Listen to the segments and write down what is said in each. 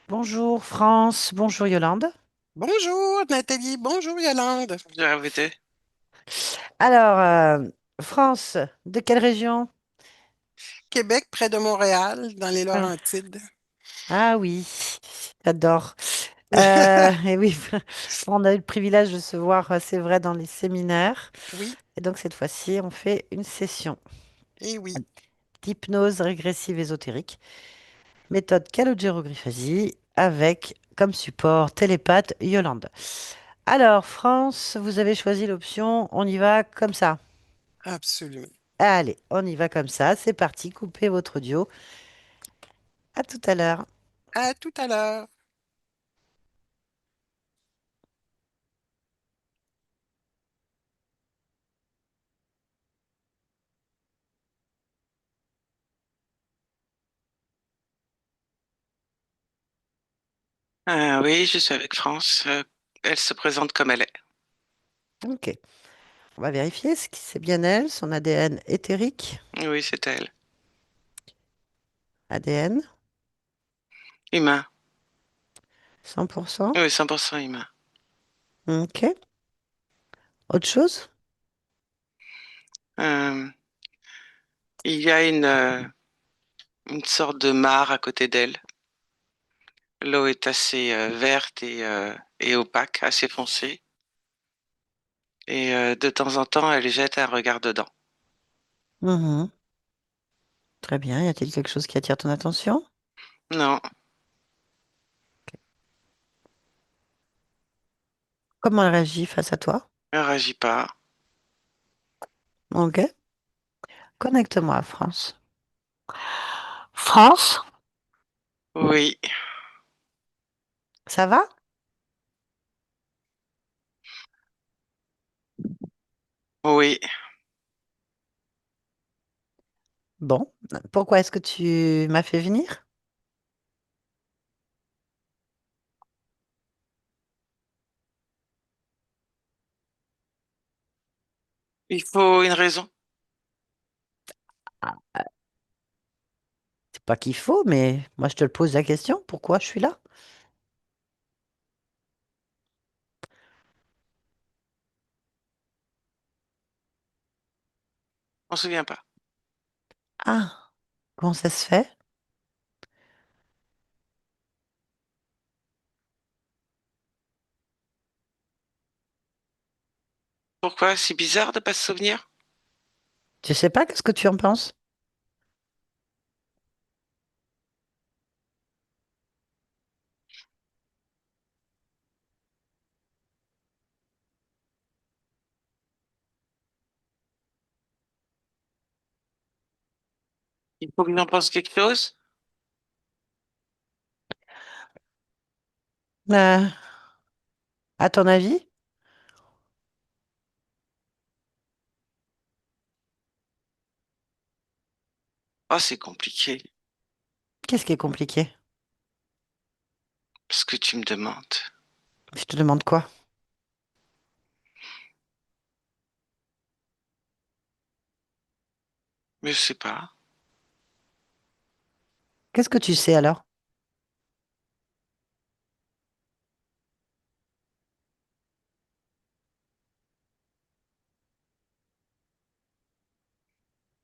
Bonjour France, bonjour Yolande. Bonjour Nathalie, bonjour Yolande. J'ai répété. Alors, France, de quelle région? Québec, près de Montréal, dans les Ah, Laurentides. ah oui, j'adore. Et oui, on a eu le privilège de se voir, c'est vrai, dans les séminaires. Oui, Et donc cette fois-ci, on fait une session et oui, d'hypnose régressive ésotérique, méthode Calogero-Grifosi, avec comme support télépathe Yolande. Alors, France, vous avez choisi l'option, on y va comme ça. absolument. Allez, on y va comme ça. C'est parti. Coupez votre audio. À tout à l'heure. À tout à l'heure. Oui, je suis avec France. Elle se présente comme elle est. Ok. On va vérifier ce qui c'est bien elle, son ADN éthérique. Oui, c'est elle. ADN, Humain. 100%. Oui, 100% humain. Ok. Autre chose? Euh, il y a une sorte de mare à côté d'elle. L'eau est assez verte et opaque, assez foncée. Et de temps en temps, elle jette un regard dedans. Mhm. Très bien. Y a-t-il quelque chose qui attire ton attention? Non, Comment elle réagit face à toi? elle réagit pas. Ok. Connecte-moi à France. France, Oui, ça va? oui. Bon. Pourquoi est-ce que tu m'as fait venir? Il faut une raison. Ah, c'est pas qu'il faut, mais moi je te pose la question. Pourquoi je suis là? On se souvient pas. Ah, comment ça se fait? Pourquoi? C'est bizarre de pas se souvenir. Je sais pas, qu'est-ce que tu en penses? Il faut que j'en pense quelque chose. Euh, à ton avis? Oh, c'est compliqué. Qu'est-ce qui est compliqué? Ce que tu me demandes. Je te demande quoi? Mais je sais pas. Qu'est-ce que tu sais alors?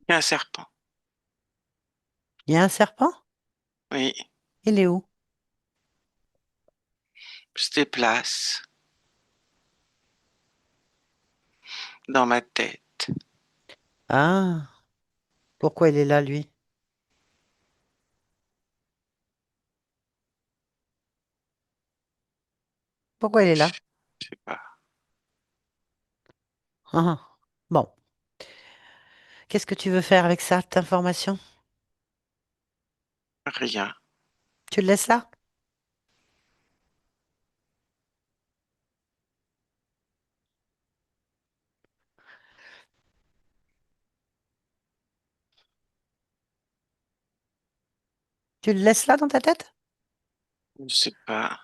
Il y a un serpent. Il y a un serpent? Oui, Il est où? se déplace dans ma tête. Ah, pourquoi il est là, lui? Pourquoi il est là? Je sais pas. Ah, ah. Bon, qu'est-ce que tu veux faire avec ça, cette information? Rien. Tu le laisses là? Tu le laisses là dans ta tête? Je sais pas.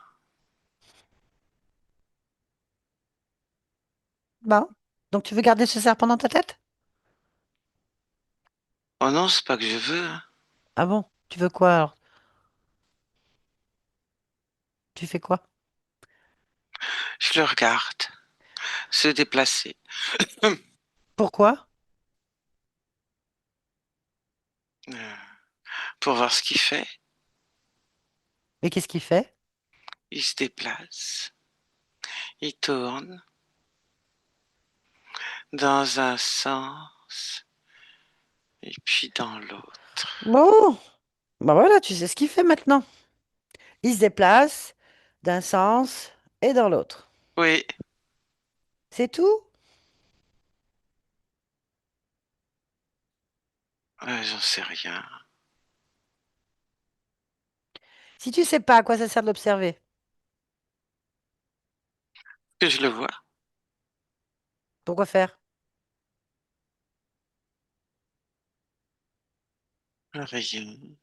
Bon. Donc tu veux garder ce serpent dans ta tête? Oh non, c'est pas que je veux, hein. Ah bon? Tu veux quoi alors? Tu fais quoi? Je le regarde se déplacer. Pourquoi? Euh, pour voir ce qu'il fait. Et qu'est-ce qu'il fait? Il se déplace, il tourne dans un sens et puis dans l'autre. Bon, bah voilà, tu sais ce qu'il fait maintenant. Il se déplace d'un sens et dans l'autre. Oui, C'est tout? j'en sais rien. Si tu sais pas à quoi ça sert de l'observer, Que je le vois, pourquoi faire? rien.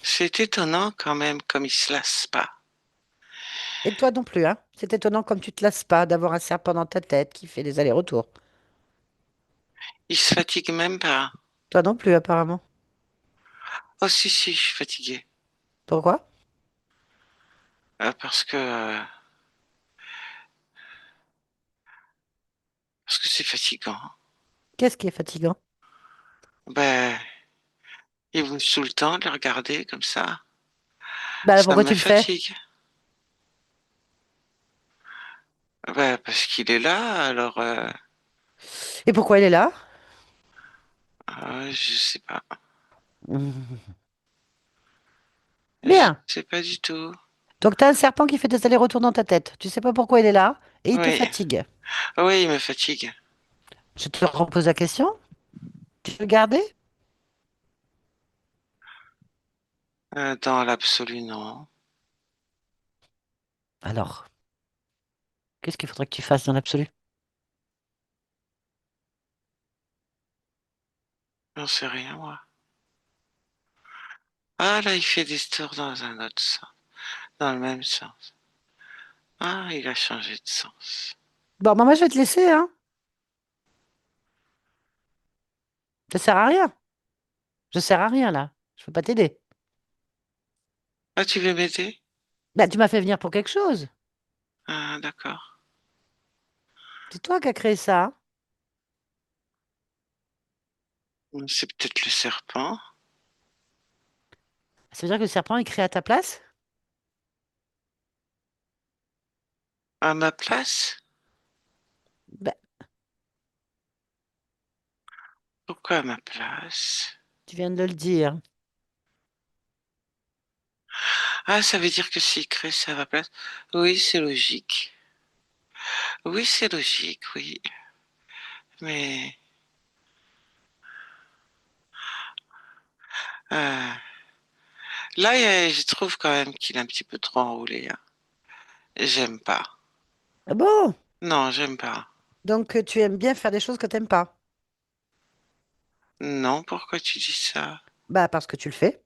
C'est étonnant quand même comme il se lasse pas. Et toi non plus, hein? C'est étonnant comme tu te lasses pas d'avoir un serpent dans ta tête qui fait des allers-retours. Il se fatigue même pas. Toi non plus, apparemment. Oh si si, je suis fatigué. Pourquoi? Parce que c'est fatigant. Qu'est-ce qui est fatigant? Ben, il bouge tout le temps de le regarder comme ça. Bah Ça pourquoi me tu le fais? fatigue. Ben, parce qu'il est là, alors Et pourquoi il est là? je sais pas. Mhm. Je Bien. sais pas du tout. Donc t'as un serpent qui fait des allers-retours dans ta tête. Tu sais pas pourquoi il est là et il te Oui, fatigue. oui, il me fatigue. Je te repose la question. Tu veux le garder? Dans l'absolu, non. Alors, qu'est-ce qu'il faudrait que tu fasses dans l'absolu? J'en sais rien, moi. Ah, là, il fait des tours dans un autre sens. Dans le même sens. Ah, il a changé de sens. Bon, bah, moi je vais te laisser, hein. Ça sert à rien. Je sers à rien là. Je peux pas t'aider. Ah, tu veux m'aider? Bah, tu m'as fait venir pour quelque chose. Ah, d'accord. C'est toi qui as créé ça, hein. C'est peut-être le serpent. Ça veut dire que le serpent est créé à ta place? À ma place? Bah, Pourquoi à ma place? tu viens de le dire. Ah, ça veut dire que s'il crée ça à ma place? Oui, c'est logique. Oui, c'est logique, oui. Mais euh, là, je trouve quand même qu'il est un petit peu trop enroulé, hein. J'aime pas. Ah bon? Non, j'aime pas. Donc tu aimes bien faire des choses que t'aimes pas. Non, pourquoi tu dis ça? Bah parce que tu le fais.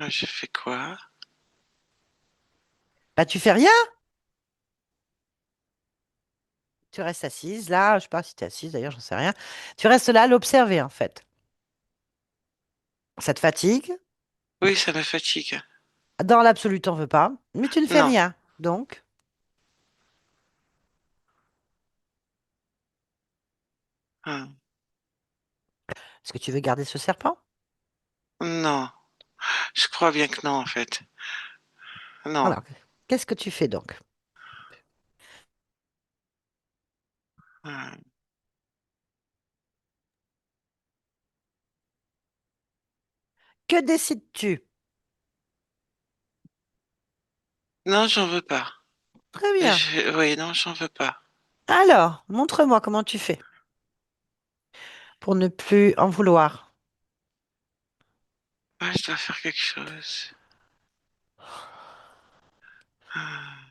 Ah, je fais quoi? Bah tu fais rien. Tu restes assise là. Je sais pas si t'es assise d'ailleurs, j'en sais rien. Tu restes là à l'observer en fait. Ça te fatigue. Oui, ça me fatigue. Dans l'absolu, t'en veux pas. Mais tu ne fais Non. rien. Donc, Ah, est-ce que tu veux garder ce serpent? non. Je crois bien que non, en fait. Non. Alors, qu'est-ce que tu fais donc? Ah, Que décides-tu? non, j'en veux pas. Très bien. Oui, non, j'en veux pas. Alors, montre-moi comment tu fais pour ne plus en vouloir. Ah, je dois faire quelque chose. Ah,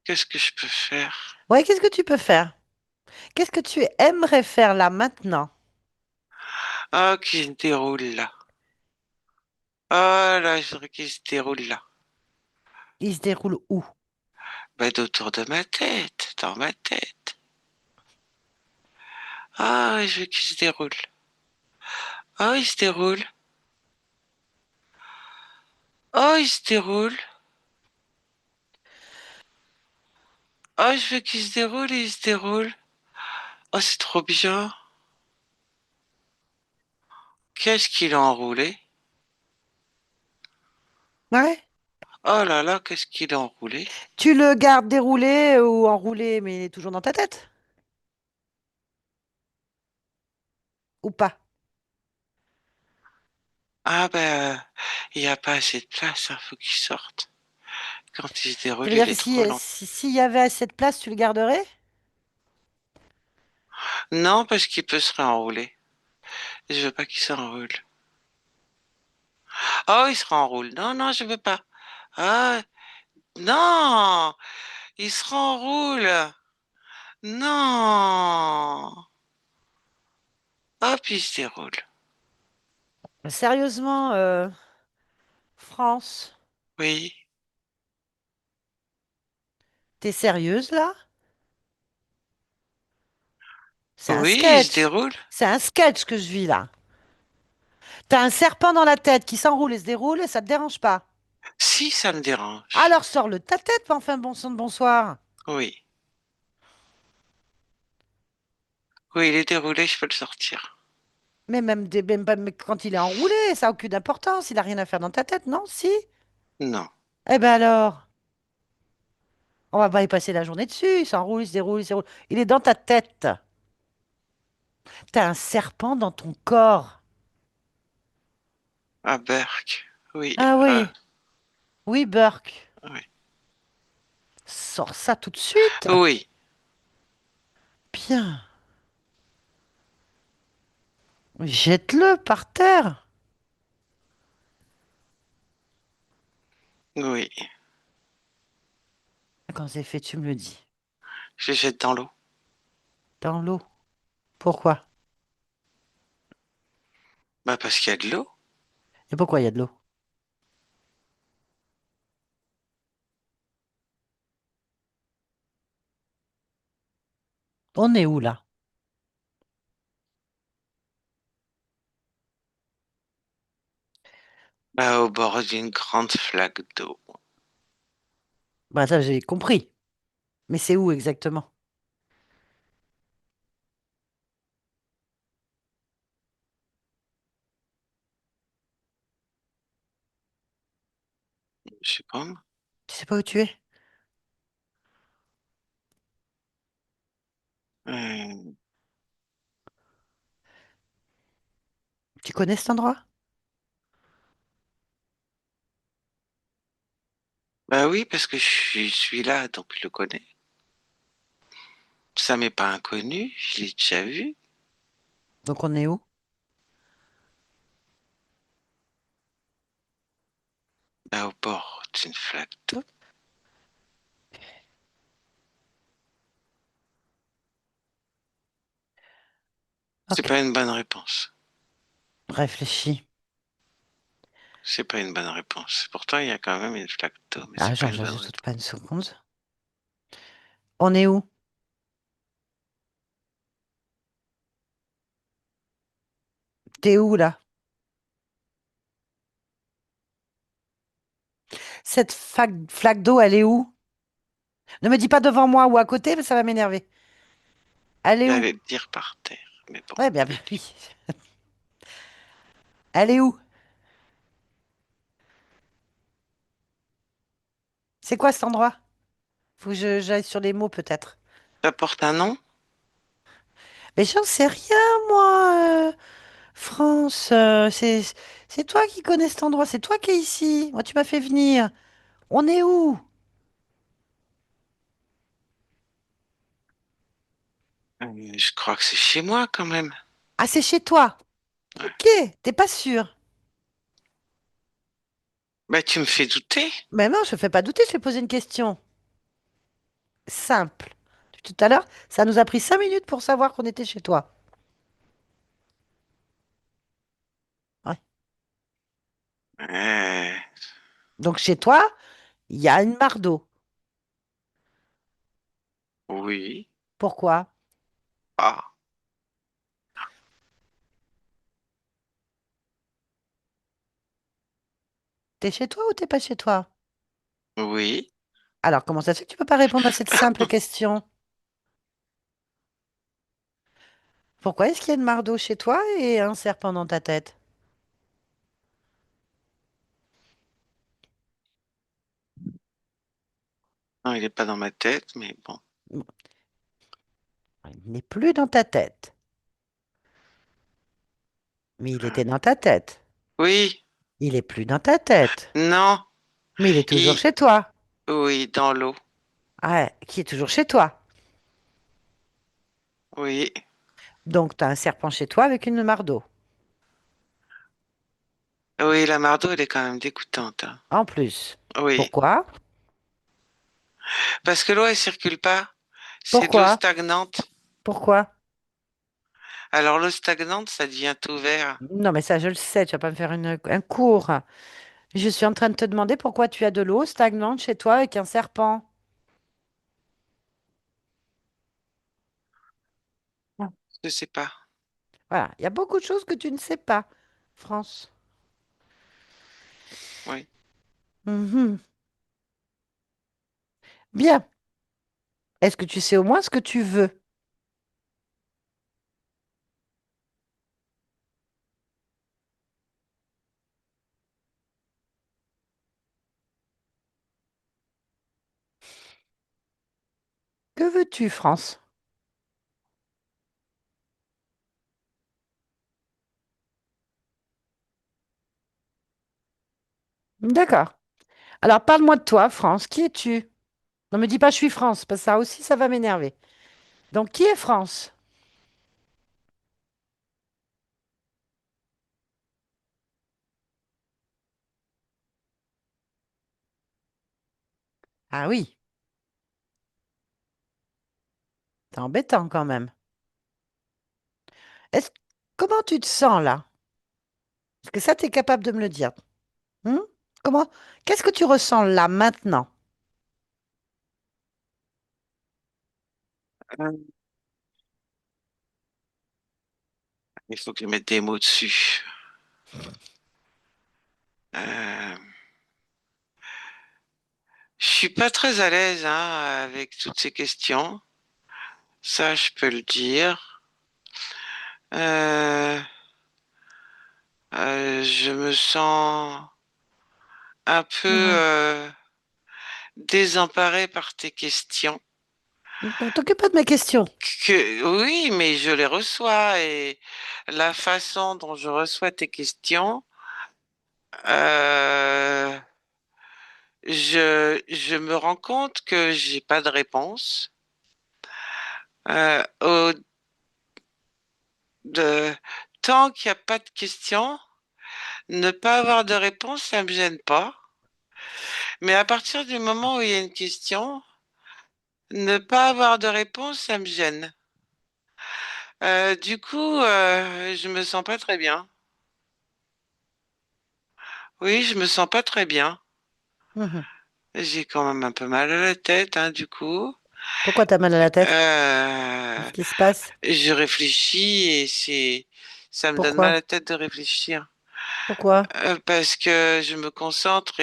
qu'est-ce que je peux faire? Ouais, qu'est-ce que tu peux faire? Qu'est-ce que tu aimerais faire là maintenant? Ah, qui se déroule là. Ah, là, je voudrais qu'il se déroule là. Il se déroule où? Bah, autour de ma tête, dans ma tête. Ah, je veux qu'il se déroule. Oh, il se déroule. Oh, il se déroule. Oh, je veux qu'il se déroule et il se déroule. Oh, c'est trop bien. Qu'est-ce qu'il a enroulé? Ouais. Oh là là, qu'est-ce qu'il a enroulé? Tu le gardes déroulé ou enroulé, mais il est toujours dans ta tête? Ou pas? Ah ben, il n'y a pas assez de place, hein, faut qu'il sorte. Quand il se Ça déroule, veut dire il que est trop lent. s'il y avait assez de place, tu le garderais? Non, parce qu'il peut se réenrouler. Je veux pas qu'il s'enroule. Oh, il se renroule. Non, non, je veux pas. Ah, non, il se renroule. Non. Hop, il se déroule. Sérieusement, France, Oui, t'es sérieuse là? C'est un oui, il se sketch. déroule. C'est un sketch que je vis là. T'as un serpent dans la tête qui s'enroule et se déroule et ça te dérange pas. Si, ça me dérange. Alors sors-le de ta tête, enfin bon sang de bonsoir. Oui, oui, il est déroulé, je peux le sortir. Mais même pas mais quand il est enroulé, ça n'a aucune importance. Il a rien à faire dans ta tête, non? Si? Non. Eh ben alors, on va pas y passer la journée dessus. Il s'enroule, il se déroule, il se déroule. Il est dans ta tête. T'as un serpent dans ton corps. Ah, Berk. Oui, Ah oui, oui, Burke. oui. Sors ça tout de suite. Oui, Bien. Jette-le par terre. oui. Quand c'est fait, tu me le dis. Je le jette dans l'eau. Dans l'eau. Pourquoi? Bah, parce qu'il y a de l'eau. Et pourquoi il y a de l'eau? On est où là? Bah, au bord d'une grande flaque d'eau. Bah ça j'ai compris. Mais c'est où exactement? Je sais pas, moi. Tu sais pas où tu es? Euh, Tu connais cet endroit? Bah oui, parce que je suis là, donc je le connais. Ça m'est pas inconnu, je l'ai déjà vu. Donc on est où? Bah, au bord d'une flaque d'eau. C'est Ok. pas une bonne réponse. Réfléchis. C'est pas une bonne réponse. Pourtant, il y a quand même une flaque d'eau, mais Ah, c'est pas une j'en bonne doute pas réponse. une seconde. On est où? T'es où là? Cette flaque d'eau, elle est où? Ne me dis pas devant moi ou à côté, mais ça va m'énerver. Elle est où? J'allais le dire par terre, mais bon, Ouais, bien, je l'ai dit. oui. Elle est où? C'est quoi cet endroit? Faut que j'aille sur les mots peut-être. Ça porte un nom? Mais j'en sais rien, moi. France, c'est toi qui connais cet endroit, c'est toi qui es ici. Moi, tu m'as fait venir. On est où? Je crois que c'est chez moi quand même. Ah, c'est chez toi. Ouais. Ok, t'es pas sûr. Bah, tu me fais douter. Mais non, je ne fais pas douter, je vais poser une question simple. Tout à l'heure, ça nous a pris 5 minutes pour savoir qu'on était chez toi. Ouais. Euh, Donc chez toi, il y a une mare d'eau. oui. Pourquoi? Ah, T'es chez toi ou t'es pas chez toi? Oui. Alors, comment ça se fait que tu peux pas répondre à cette simple question? Pourquoi est-ce qu'il y a une mare d'eau chez toi et un serpent dans ta tête? Non, il n'est pas dans ma tête, mais bon. Bon, il n'est plus dans ta tête, mais il était dans ta tête. Oui, Il est plus dans ta tête, non, mais il est toujours il... chez toi. Oui, dans l'eau. Ah, qui est toujours chez toi. Oui. Donc, tu as un serpent chez toi avec une mare d'eau. Oui, la mardeau, elle est quand même dégoûtante, hein. En plus. Oui. Pourquoi? Parce que l'eau, elle circule pas. C'est de l'eau Pourquoi? stagnante. Pourquoi? Alors, l'eau stagnante, ça devient tout vert. Non, mais ça, je le sais, tu vas pas me faire un cours. Je suis en train de te demander pourquoi tu as de l'eau stagnante chez toi avec un serpent. Ah. Je sais pas. Voilà, il y a beaucoup de choses que tu ne sais pas, France. Oui. Mhm. Bien. Est-ce que tu sais au moins ce que tu veux? Que veux-tu, France? D'accord. Alors, parle-moi de toi, France. Qui es-tu? Ne me dis pas je suis France, parce que ça aussi, ça va m'énerver. Donc, qui est France? Ah oui, c'est embêtant quand même. Est-ce... Comment tu te sens là? Est-ce que ça, tu es capable de me le dire? Hmm. Comment... Qu'est-ce que tu ressens là, maintenant? Euh, Il faut que je mette des mots dessus. Euh, je suis pas très à l'aise, hein, avec toutes ces questions. Ça, je peux le dire. Euh, je me sens un peu Mhm. désemparée par tes questions. Ne t'occupe pas de mes questions. Oui, mais je les reçois et la façon dont je reçois tes questions, euh, je me rends compte que j'ai pas de réponse. Au de tant qu'il n'y a pas de questions, ne pas avoir de réponse, ça me gêne pas. Mais à partir du moment où il y a une question, ne pas avoir de réponse, ça me gêne. Du coup, je me sens pas très bien. Oui, je me sens pas très bien. Mhm. J'ai quand même un peu mal à la tête, hein, du coup. Pourquoi t'as mal à la tête? Euh, Qu'est-ce qui se passe? je réfléchis et ça me donne mal à Pourquoi? la tête de réfléchir. Pourquoi? Parce que je me concentre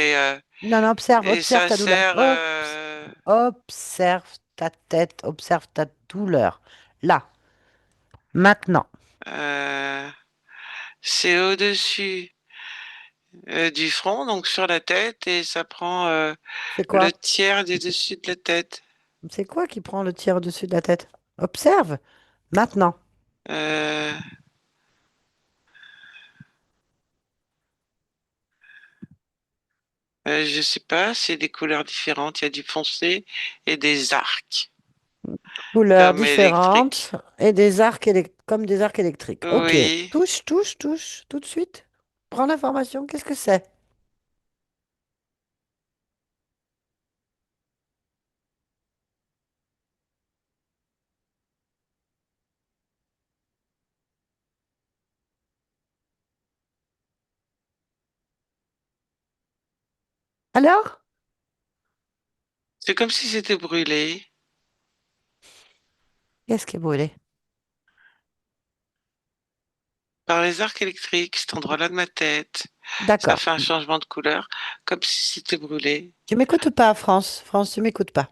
Non, non, observe, et observe ça ta douleur. sert, Observe ta tête, observe ta douleur. Là, maintenant. euh, c'est au-dessus du front, donc sur la tête, et ça prend C'est le quoi? tiers du dessus de la tête. C'est quoi qui prend le tiers au-dessus de la tête? Observe, maintenant. Euh, je sais pas, c'est des couleurs différentes. Il y a du foncé et des arcs, Couleurs comme électriques. différentes et des arcs comme des arcs électriques. Ok. Oui. Touche, touche, touche, tout de suite. Prends l'information. Qu'est-ce que c'est? Alors? C'est comme si c'était brûlé Qu'est-ce qui est brûlé? par les arcs électriques, cet endroit-là de ma tête. Ça D'accord. fait un changement de couleur, comme si c'était brûlé. Tu m'écoutes pas, France. France, tu m'écoutes pas.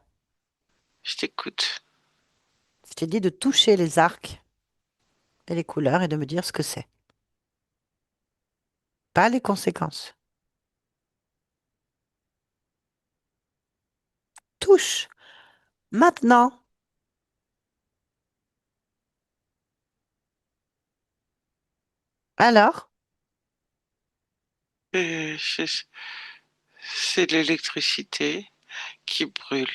Je t'écoute. Je t'ai dit de toucher les arcs et les couleurs et de me dire ce que c'est. Pas les conséquences. Touche. Maintenant. Alors, Euh, je- C'est l'électricité qui brûle.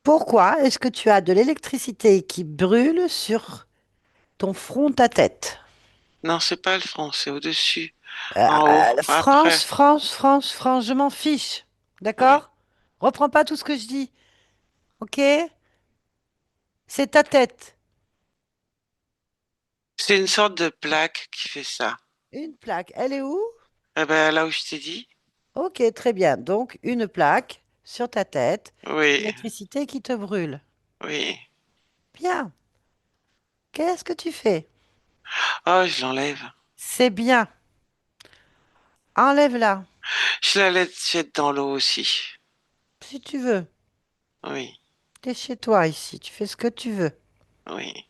pourquoi est-ce que tu as de l'électricité qui brûle sur ton front, ta tête? Non, c'est pas le front, c'est au-dessus, en haut, France, après. France, France, France, je m'en fiche. Oui. D'accord? Reprends pas tout ce que je dis. Ok? C'est ta tête. C'est une sorte de plaque qui fait ça. Une plaque. Elle est où? Eh ben, là où je t'ai dit. Ok, très bien. Donc, une plaque sur ta tête. Oui, L'électricité qui te brûle. oui. Bien. Qu'est-ce que tu fais? Oh, je l'enlève. C'est bien. Enlève-la, Je la laisse jette dans l'eau aussi. si tu veux. Oui, T'es chez toi ici. Tu fais ce que tu veux. oui.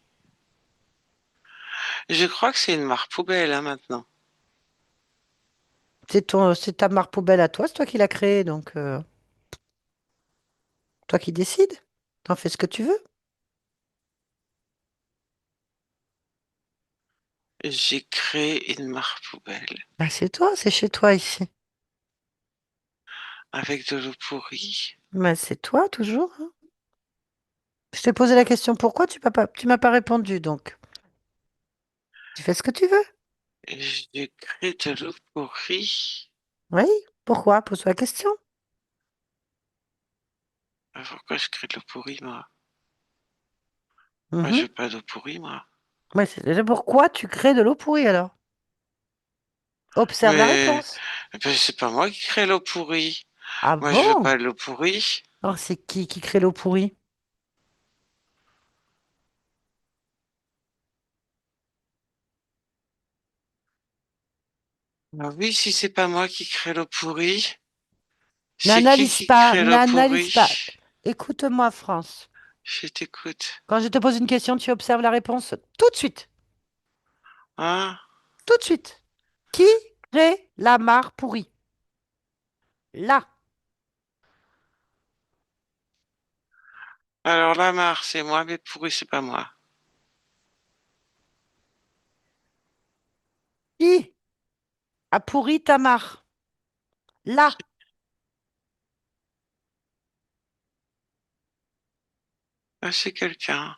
Je crois que c'est une mare poubelle, hein, maintenant. C'est ta mare poubelle à toi. C'est toi qui l'as créée. Donc, toi qui décides. T'en fais ce que tu veux. J'ai créé une mare poubelle Bah, c'est toi. C'est chez toi ici. avec de l'eau pourrie. Bah, c'est toi toujours, hein. Je t'ai posé la question pourquoi tu m'as pas répondu. Donc, tu fais ce que tu veux. J'ai créé de l'eau pourrie. Oui. Pourquoi? Pose-toi la question. Pourquoi je crée de l'eau pourrie, moi? Moi, je Mhm. veux pas d'eau pourrie, moi. Ouais, c'est déjà pourquoi tu crées de l'eau pourrie alors? Observe la Mais réponse. ben, c'est pas moi qui crée l'eau pourrie. Ah Moi, je veux bon? pas de l'eau pourrie. Alors, c'est qui crée l'eau pourrie? Ah oui, si c'est pas moi qui crée l'eau pourrie, c'est N'analyse qui pas, crée l'eau n'analyse pas. pourrie? Écoute-moi, France. Je t'écoute. Quand je te pose une question, tu observes la réponse tout de suite. Hein? Tout de suite. Qui crée la mare pourrie? Là. Alors la mare, c'est moi, mais pourri, c'est pas moi. Qui a pourri ta mare? Là. Ah, c'est quelqu'un.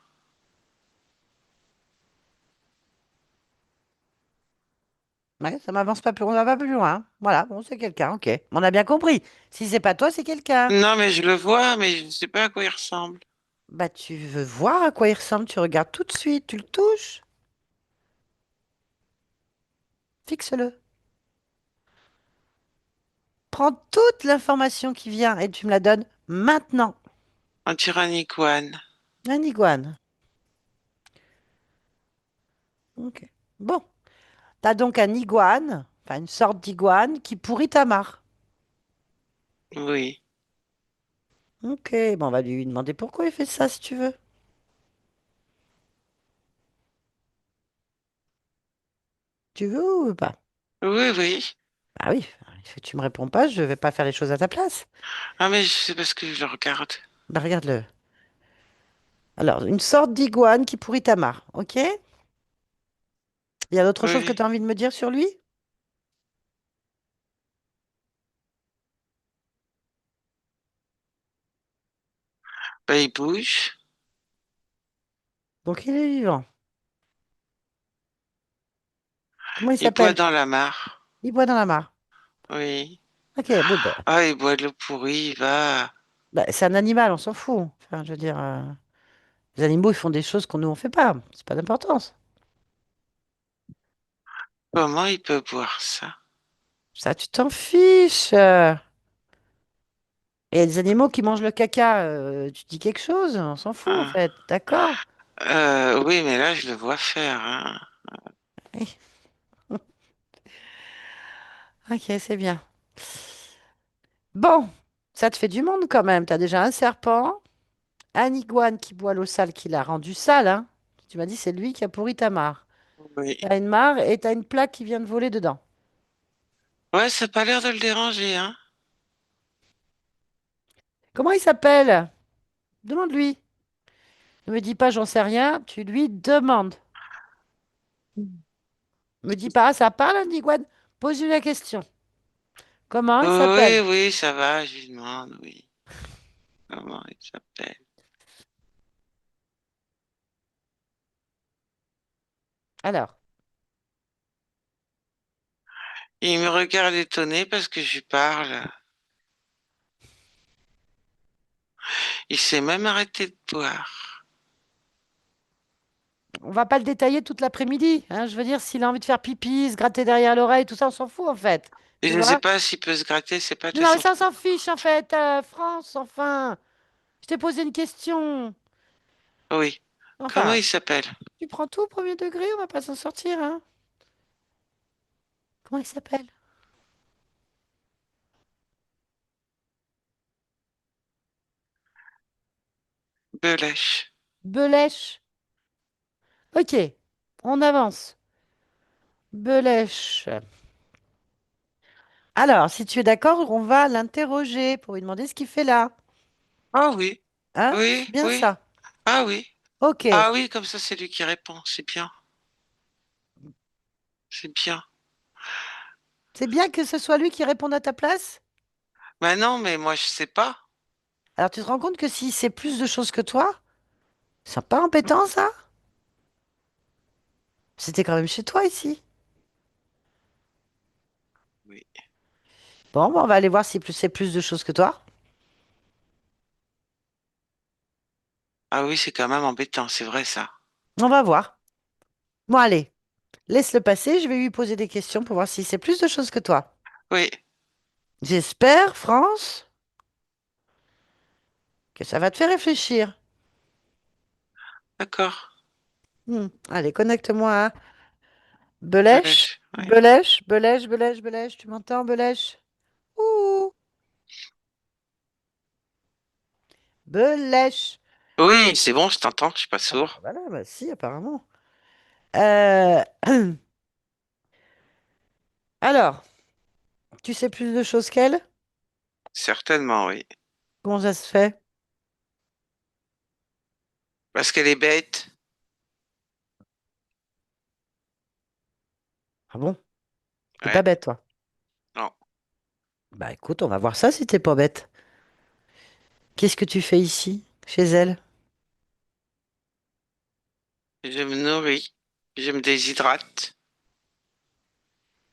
Ouais, ça m'avance pas plus, on va pas plus loin, hein. Voilà, bon, c'est quelqu'un, ok. On a bien compris. Si c'est pas toi, c'est quelqu'un. Non, mais je le vois, mais je ne sais pas à quoi il ressemble. Bah, tu veux voir à quoi il ressemble, tu regardes tout de suite, tu le touches, fixe-le. Prends toute l'information qui vient et tu me la donnes maintenant. Un tyranniquane. Un iguane. Ok. Bon, t'as donc un iguane, enfin une sorte d'iguane qui pourrit ta mare. Oui. Ok, bon, on va lui demander pourquoi il fait ça si tu veux. Tu veux ou pas? Oui, oui. Ah oui, si tu me réponds pas, je vais pas faire les choses à ta place. Ah, mais c'est parce que je le regarde. Bah regarde-le. Alors, une sorte d'iguane qui pourrit ta mare, ok? Il y a d'autres choses que Oui. tu as envie de me dire sur lui? Bah, il bouge. Donc il est vivant. Comment il Il boit s'appelle? dans la mare. Il boit dans la mare. Oui. Ok, bon, bah, Ah, il boit de l'eau pourrie, il va. bah, c'est un animal, on s'en fout. Enfin, je veux dire, les animaux, ils font des choses qu'on nous, on fait pas. C'est pas d'importance. Comment il peut boire ça? Ça, tu t'en fiches. Et les animaux qui mangent le caca, tu dis quelque chose? On s'en fout, en Ah. fait. D'accord? Oui, mais là, je le vois faire, hein. Oui. Ok, c'est bien. Bon, ça te fait du monde quand même. T'as déjà un serpent, un iguane qui boit l'eau sale qui l'a rendu sale, hein. Tu m'as dit c'est lui qui a pourri ta mare. Oui. T'as une mare et t'as une plaque qui vient de voler dedans. Ouais, ça n'a pas l'air de le déranger, hein. Comment il s'appelle? Demande-lui. Ne me dis pas j'en sais rien, tu lui demandes. Me dis pas ça parle un iguane. Pose-lui la question. Comment il Oui, s'appelle? oui, ça va, je lui demande, oui. Comment il s'appelle? Alors, Il me regarde étonné parce que je lui parle. Il s'est même arrêté de boire. on va pas le détailler toute l'après-midi, hein. Je veux dire, s'il a envie de faire pipi, se gratter derrière l'oreille, tout ça, on s'en fout en fait. Et Tu je ne sais vois? pas s'il peut se gratter, c'est pas de Non, mais son... ça, on s'en fiche en fait. France, enfin. Je t'ai posé une question. Oui. Comment Enfin, il s'appelle? tu prends tout au premier degré, on va pas s'en sortir, hein. Comment il s'appelle? Belèche. Belèche. Ok, on avance. Belèche. Alors, si tu es d'accord, on va l'interroger pour lui demander ce qu'il fait là. Ah oui, Hein? oui, C'est bien oui. ça. Ah oui. Ok. Ah oui, comme ça c'est lui qui répond. C'est bien. C'est bien. C'est bien que ce soit lui qui réponde à ta place? Bah non, mais moi je sais pas. Alors, tu te rends compte que s'il sait plus de choses que toi, c'est pas embêtant ça? C'était quand même chez toi ici. Oui. Bon, on va aller voir s'il sait plus de choses que toi. Ah oui, c'est quand même embêtant, c'est vrai ça. On va voir. Bon, allez, laisse-le passer. Je vais lui poser des questions pour voir s'il sait plus de choses que toi. Oui, J'espère, France, que ça va te faire réfléchir. d'accord. Allez, connecte-moi à Belèche. Belèche, oui. Belèche, Belèche, Belèche, Belèche. Tu m'entends, Belèche? Ouh, Belèche. Oui, c'est bon, je t'entends, je suis pas Ah bah sourd. voilà, bah si, apparemment. Euh, Alors, tu sais plus de choses qu'elle? Certainement, oui. Comment ça se fait? Parce qu'elle est bête. Ah bon? T'es Ouais, pas bête, toi? non. Bah écoute, on va voir ça si t'es pas bête. Qu'est-ce que tu fais ici, chez elle? Je me nourris, je me déshydrate.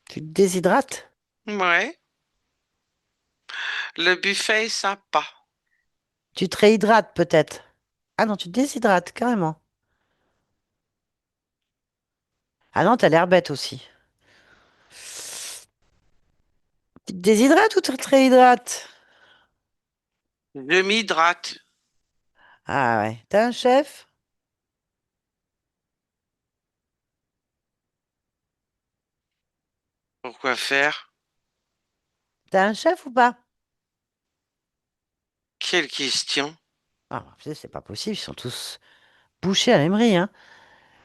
Tu te déshydrates? Ouais, le buffet est sympa. Tu te réhydrates peut-être? Ah non, tu te déshydrates, carrément. Ah non, t'as l'air bête aussi. Tu te déshydrates ou tu te réhydrates? Je m'hydrate. Ah ouais. T'as un chef? Pourquoi faire? T'as un chef ou pas? Quelle question? Ah, c'est pas possible, ils sont tous bouchés à l'aimerie, hein.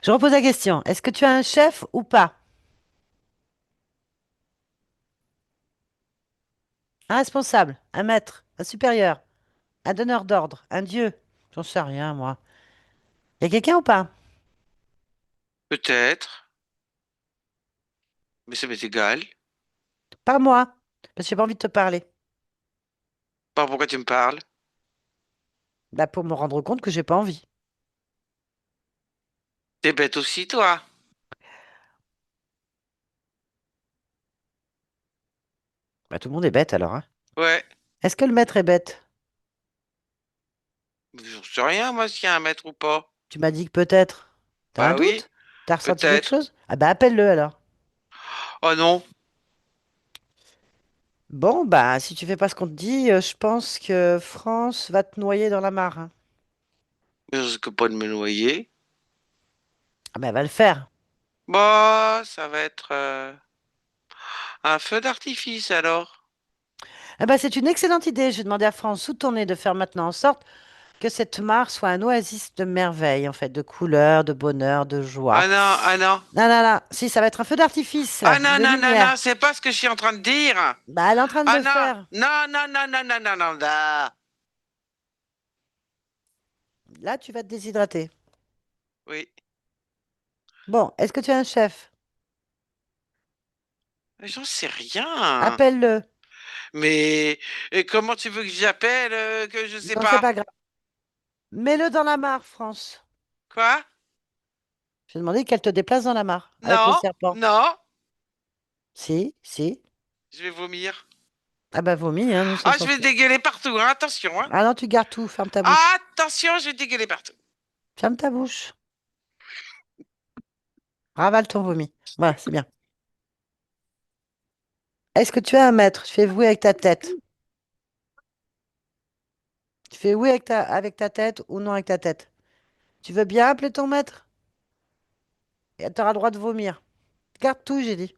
Je repose la question. Est-ce que tu as un chef ou pas? Un responsable, un maître, un supérieur, un donneur d'ordre, un dieu? J'en sais rien, moi. Y a quelqu'un ou pas? Peut-être, mais ça m'est égal. Pas moi, parce que j'ai pas envie de te parler. Pas pourquoi tu me parles. Bah, pour me rendre compte que j'ai pas envie. T'es bête aussi, toi. Bah, tout le monde est bête alors, hein. Ouais, Est-ce que le maître est bête? je sais rien, moi, s'il y a un maître ou pas. Tu m'as dit que peut-être. T'as un Bah oui, doute? T'as ressenti quelque peut-être. chose? Ah bah appelle-le alors. Oh non, Bon, bah si tu fais pas ce qu'on te dit, je pense que France va te noyer dans la mare, hein. je risque pas de me noyer. Ah bah elle va le faire. Bah, ça va être Un feu d'artifice alors. Eh ben, c'est une excellente idée. Je vais demander à France sous ton nez de faire maintenant en sorte que cette mare soit un oasis de merveille, en fait, de couleurs, de bonheur, de joie. Ah non, ah non. Non, non, non. Si, ça va être un feu d'artifice, Ah non, de non, non, lumière. non, c'est pas ce que je suis en train de dire. Bah, elle est en train de Ah le non, faire. non, non, non, non, non, non, non, non. Là, tu vas te déshydrater. Oui, Bon, est-ce que tu as un chef? j'en sais rien. Appelle-le. Mais comment tu veux que j'appelle que je sais Non, c'est pas? pas grave. Mets-le dans la mare, France. Quoi? Je vais demander qu'elle te déplace dans la mare avec le Non, serpent. non, Si, si. je vais vomir. Ah bah vomi, hein, nous c'est Ah, je vais censé. dégueuler partout, hein, attention, hein. Ah non, tu gardes tout, ferme ta bouche. Ah, attention, je vais dégueuler partout. Ferme ta bouche. Ravale ton vomi. Voilà, c'est bien. Est-ce que tu as un maître? Tu fais oui avec ta tête. Tu fais oui avec ta tête ou non avec ta tête. Tu veux bien appeler ton maître? Et tu auras le droit de vomir. Garde tout, j'ai dit.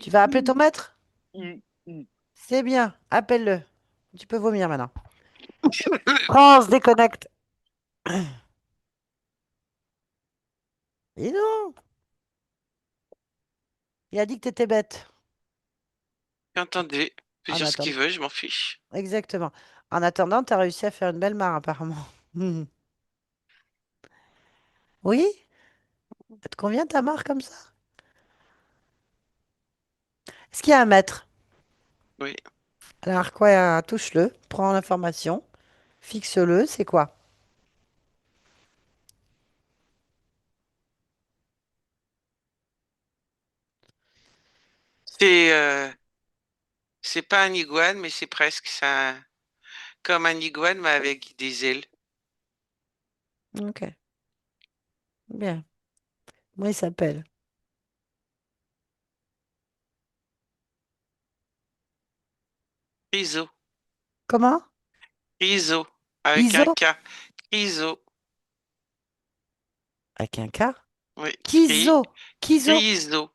Tu vas appeler ton maître? C'est bien, appelle-le. Tu peux vomir maintenant. France, déconnecte. Et non, il a dit que t'étais bête. Entendu. Tu peux En dire ce qu'il attendant, veut, je m'en fiche. exactement. En attendant, t'as réussi à faire une belle mare, apparemment. Oui? Ça te convient ta mare comme ça? Est-ce qu'il y a un maître? Oui. Alors, quoi, touche-le, prends l'information, fixe-le, c'est quoi? C'est c'est pas un iguane, mais c'est presque ça. Comme un iguane, mais avec des ailes. Ok, bien. Comment il s'appelle? Chryso. Comment? Chryso. Avec un Iso? K. Chryso. Avec un K? Oui. Kizo? Kizo? Chryso.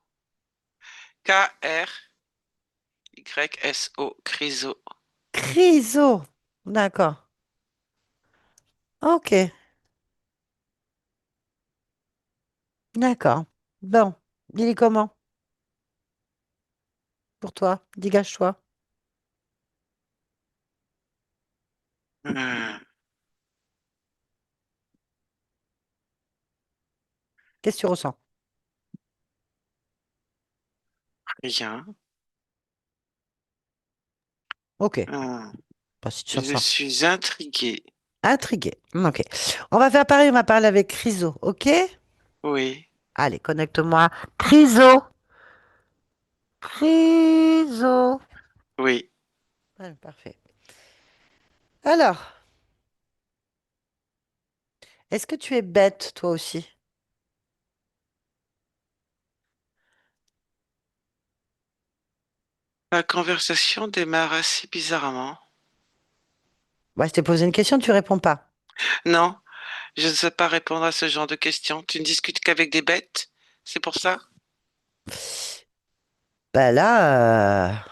Kryso. Chryso. Chryso. D'accord. Ok, d'accord. Bon, il est comment pour toi? Dégage-toi. Euh, Qu'est-ce que tu ressens? rien. Ok, Euh, pas si tu je ressens. suis intrigué. Intrigué. Ok. On va faire pareil, on va parler avec Chryso, ok? Oui. Allez, connecte-moi. Chryso. Chryso. Oui. Ouais, parfait. Alors, est-ce que tu es bête, toi aussi? La conversation démarre assez bizarrement. Bah, je t'ai posé une question, tu réponds pas. Non, je ne sais pas répondre à ce genre de questions. Tu ne discutes qu'avec des bêtes? C'est pour ça? Bah là,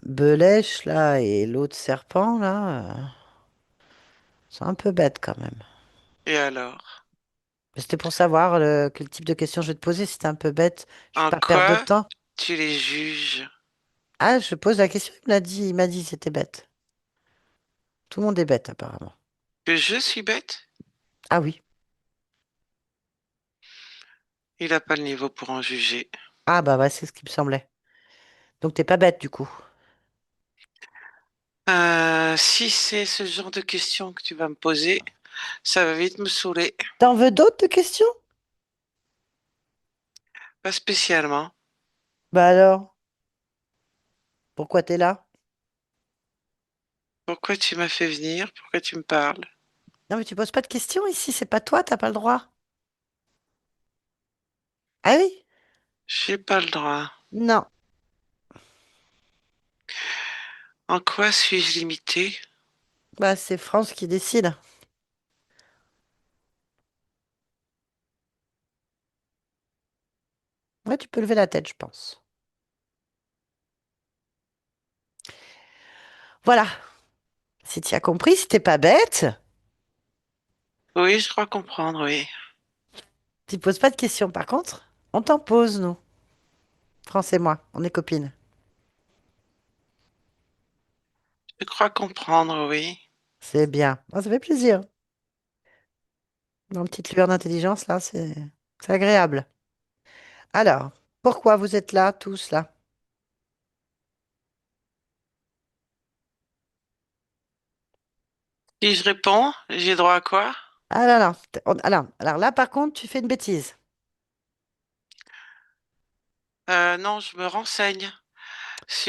Belèche, là, et l'autre serpent, là, c'est un peu bête quand même. Et alors? C'était pour savoir quel type de question je vais te poser. Si t'es un peu bête, je vais En pas perdre de quoi temps. tu les juges? Ah, je pose la question, il m'a dit que c'était bête. Tout le monde est bête, apparemment. Que je suis bête? Ah oui. Il n'a pas le niveau pour en juger. Ah bah ouais, c'est ce qui me semblait. Donc t'es pas bête, du coup. Si c'est ce genre de questions que tu vas me poser, ça va vite me saouler. T'en veux d'autres de questions? Pas spécialement. Bah alors, pourquoi t'es là? Pourquoi tu m'as fait venir? Pourquoi tu me parles? Non, mais tu poses pas de questions ici, c'est pas toi, t'as pas le droit. Ah oui? J'ai pas le droit. Non. En quoi suis-je limité? Bah c'est France qui décide. Ouais, tu peux lever la tête, je pense. Voilà. Si tu as compris, si t'es pas bête, Oui, je crois comprendre, oui. tu poses pas de questions. Par contre, on t'en pose, nous. France et moi, on est copines. Je crois comprendre, oui. C'est bien. Ah, ça fait plaisir. Dans une petite lueur d'intelligence, là, c'est agréable. Alors, pourquoi vous êtes là, tous là? Si je réponds, j'ai droit à quoi? Ah là là. Alors là, par contre, tu fais une bêtise. Non, je me renseigne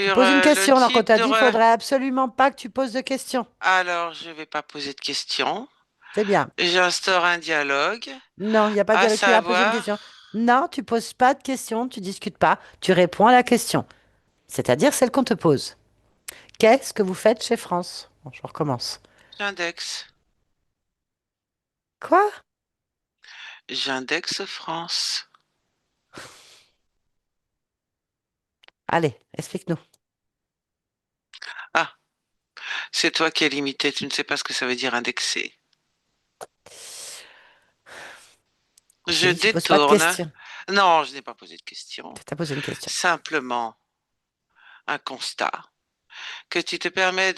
Tu sur poses une le question alors qu'on type t'a de... dit, il faudrait absolument pas que tu poses de questions. Alors, je vais pas poser de questions. C'est bien. J'instaure un dialogue, Non, il n'y a pas de à dialogue. Tu as posé une savoir, question. Non, tu poses pas de questions, tu discutes pas, tu réponds à la question. C'est-à-dire celle qu'on te pose. Qu'est-ce que vous faites chez France? Bon, je recommence. j'indexe. Quoi? J'indexe France. Allez, explique-nous. Ah, c'est toi qui es limité, tu ne sais pas ce que ça veut dire indexer. Je Je t'ai dit, tu poses pas de détourne. questions. Non, je n'ai pas posé de question. Tu as posé une question. Simplement un constat que tu te permets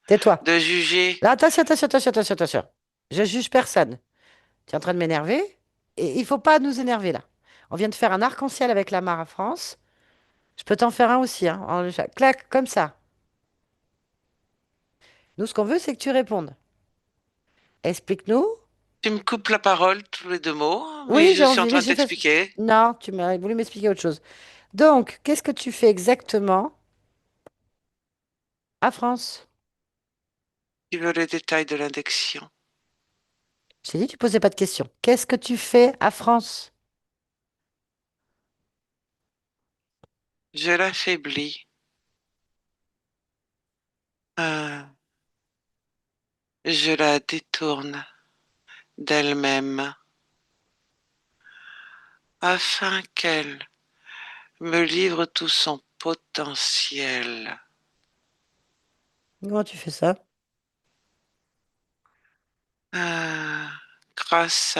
Tais-toi. de juger. Là, attention, attention, attention, attention, attention. Je juge personne. Tu es en train de m'énerver et il faut pas nous énerver là. On vient de faire un arc-en-ciel avec la Mara France. Je peux t'en faire un aussi, hein. Clac, comme ça. Nous, ce qu'on veut, c'est que tu répondes. Explique-nous. Tu me coupes la parole tous les deux mots, mais Oui, je j'ai suis en envie, mais train de j'ai fait. t'expliquer. Non, tu m'as voulu m'expliquer autre chose. Donc, qu'est-ce que tu fais exactement à France? Tu veux les détails de l'indexion. Je t'ai dit, tu posais pas de questions. Qu'est-ce que tu fais à France? Je l'affaiblis. Euh, je la détourne d'elle-même afin qu'elle me livre tout son potentiel. Comment tu fais ça? Euh, grâce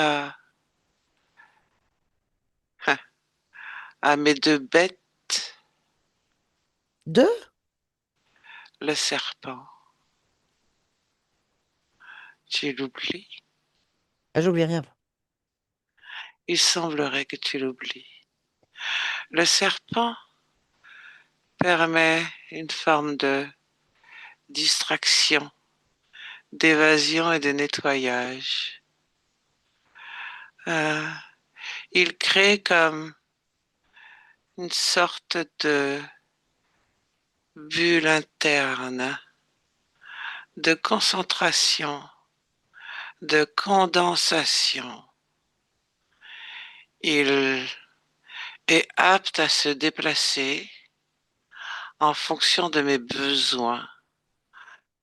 à mes deux bêtes, Deux? le serpent. Tu l'oublies? Ah, j'oublie rien. Il semblerait que tu l'oublies. Le serpent permet une forme de distraction, d'évasion et de nettoyage. Euh, il crée comme une sorte de bulle interne, de concentration, de condensation. Il est apte à se déplacer en fonction de mes besoins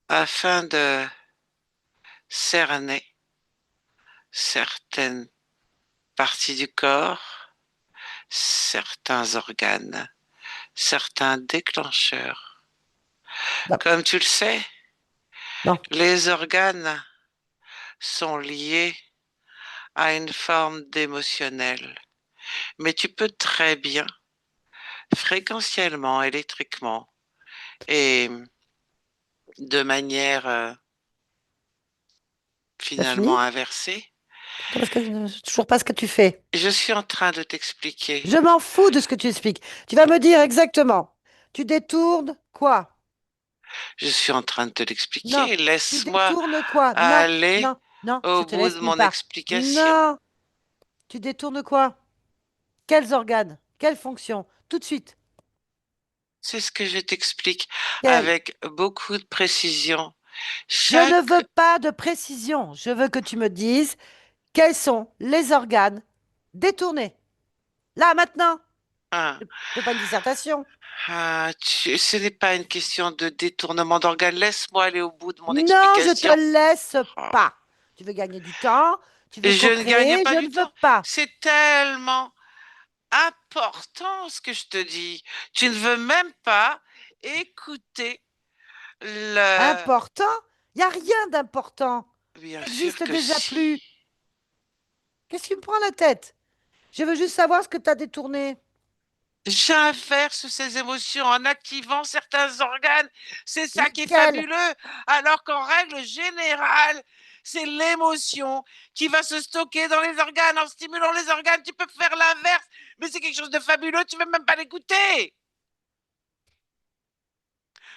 afin de cerner certaines parties du corps, certains organes, certains déclencheurs. Non, Comme tu le sais, non. les organes sont liés à une forme d'émotionnel, mais tu peux très bien, fréquentiellement, électriquement, et de manière T'as finalement fini? inversée. Attends, parce que je sais toujours pas ce que tu fais. Je suis en train de t'expliquer. Je m'en fous de ce que tu expliques. Tu vas me dire exactement. Tu détournes quoi? Je suis en train de te Non, l'expliquer. tu Laisse-moi détournes quoi? Non, aller non, non, je au te bout laisse de nulle mon part. explication. Non, tu détournes quoi? Quels organes? Quelles fonctions? Tout de suite. C'est ce que je t'explique Quels? avec beaucoup de précision. Je ne Chaque veux pas de précision. Je veux que tu me dises quels sont les organes détournés. Là, maintenant. un, Je ne fais pas une dissertation. ce n'est pas une question de détournement d'organes. Laisse-moi aller au bout de mon Non, je te explication. laisse Oh. pas. Tu veux gagner du temps, tu veux Je ne gagne co-créer, pas je du ne veux temps. pas. C'est tellement important ce que je te dis. Tu ne veux même pas écouter le... Important? Il n'y a rien d'important. Bien Ça sûr n'existe que déjà si. plus. Qu'est-ce qui me prend la tête? Je veux juste savoir ce que tu as détourné. J'inverse ces émotions en activant certains organes. C'est ça qui est Lesquels? fabuleux. Alors qu'en règle générale, c'est l'émotion qui va se stocker dans les organes. En stimulant les organes, tu peux faire l'inverse. Mais c'est quelque chose de fabuleux, tu ne veux même pas l'écouter.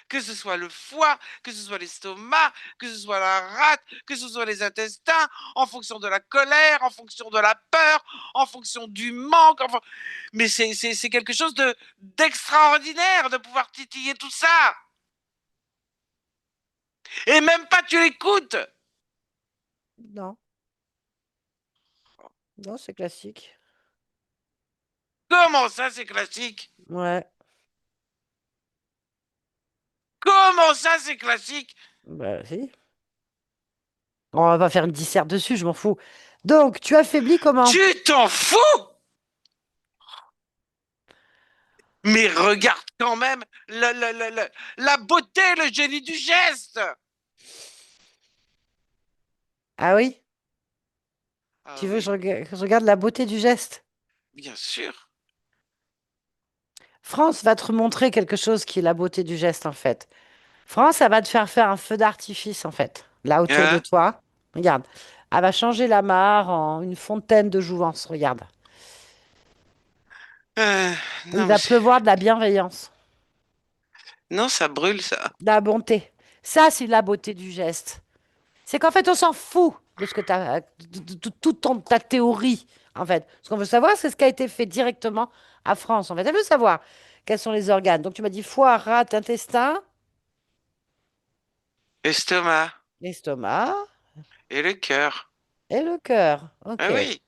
Que ce soit le foie, que ce soit l'estomac, que ce soit la rate, que ce soit les intestins, en fonction de la colère, en fonction de la peur, en fonction du manque. Enfin... Mais c'est quelque chose d'extraordinaire de pouvoir titiller tout ça. Et même pas tu l'écoutes. Non, non, c'est classique. Comment ça, c'est classique? Ouais, Comment ça, c'est classique? bah si. On va pas faire une disserte dessus, je m'en fous. Donc, tu affaiblis comment? Tu t'en fous? Mais regarde quand même la beauté, le génie du geste. Ah oui? Ah Tu veux que oui, que je regarde la beauté du geste? bien sûr. France va te montrer quelque chose qui est la beauté du geste, en fait. France, elle va te faire faire un feu d'artifice, en fait, là autour de Hein? toi. Regarde. Elle va changer la mare en une fontaine de jouvence. Regarde. Euh, Il non, mais va pleuvoir de la bienveillance, non, ça brûle, ça. de la bonté. Ça, c'est la beauté du geste. C'est qu'en fait, on s'en fout de ce que tu as, de toute ta théorie, en fait. Ce qu'on veut savoir, c'est ce qui a été fait directement à France. En fait, elle veut savoir quels sont les organes. Donc, tu m'as dit foie, rate, intestin, Estomac l'estomac et le cœur. et le cœur. Ok. Ah oui,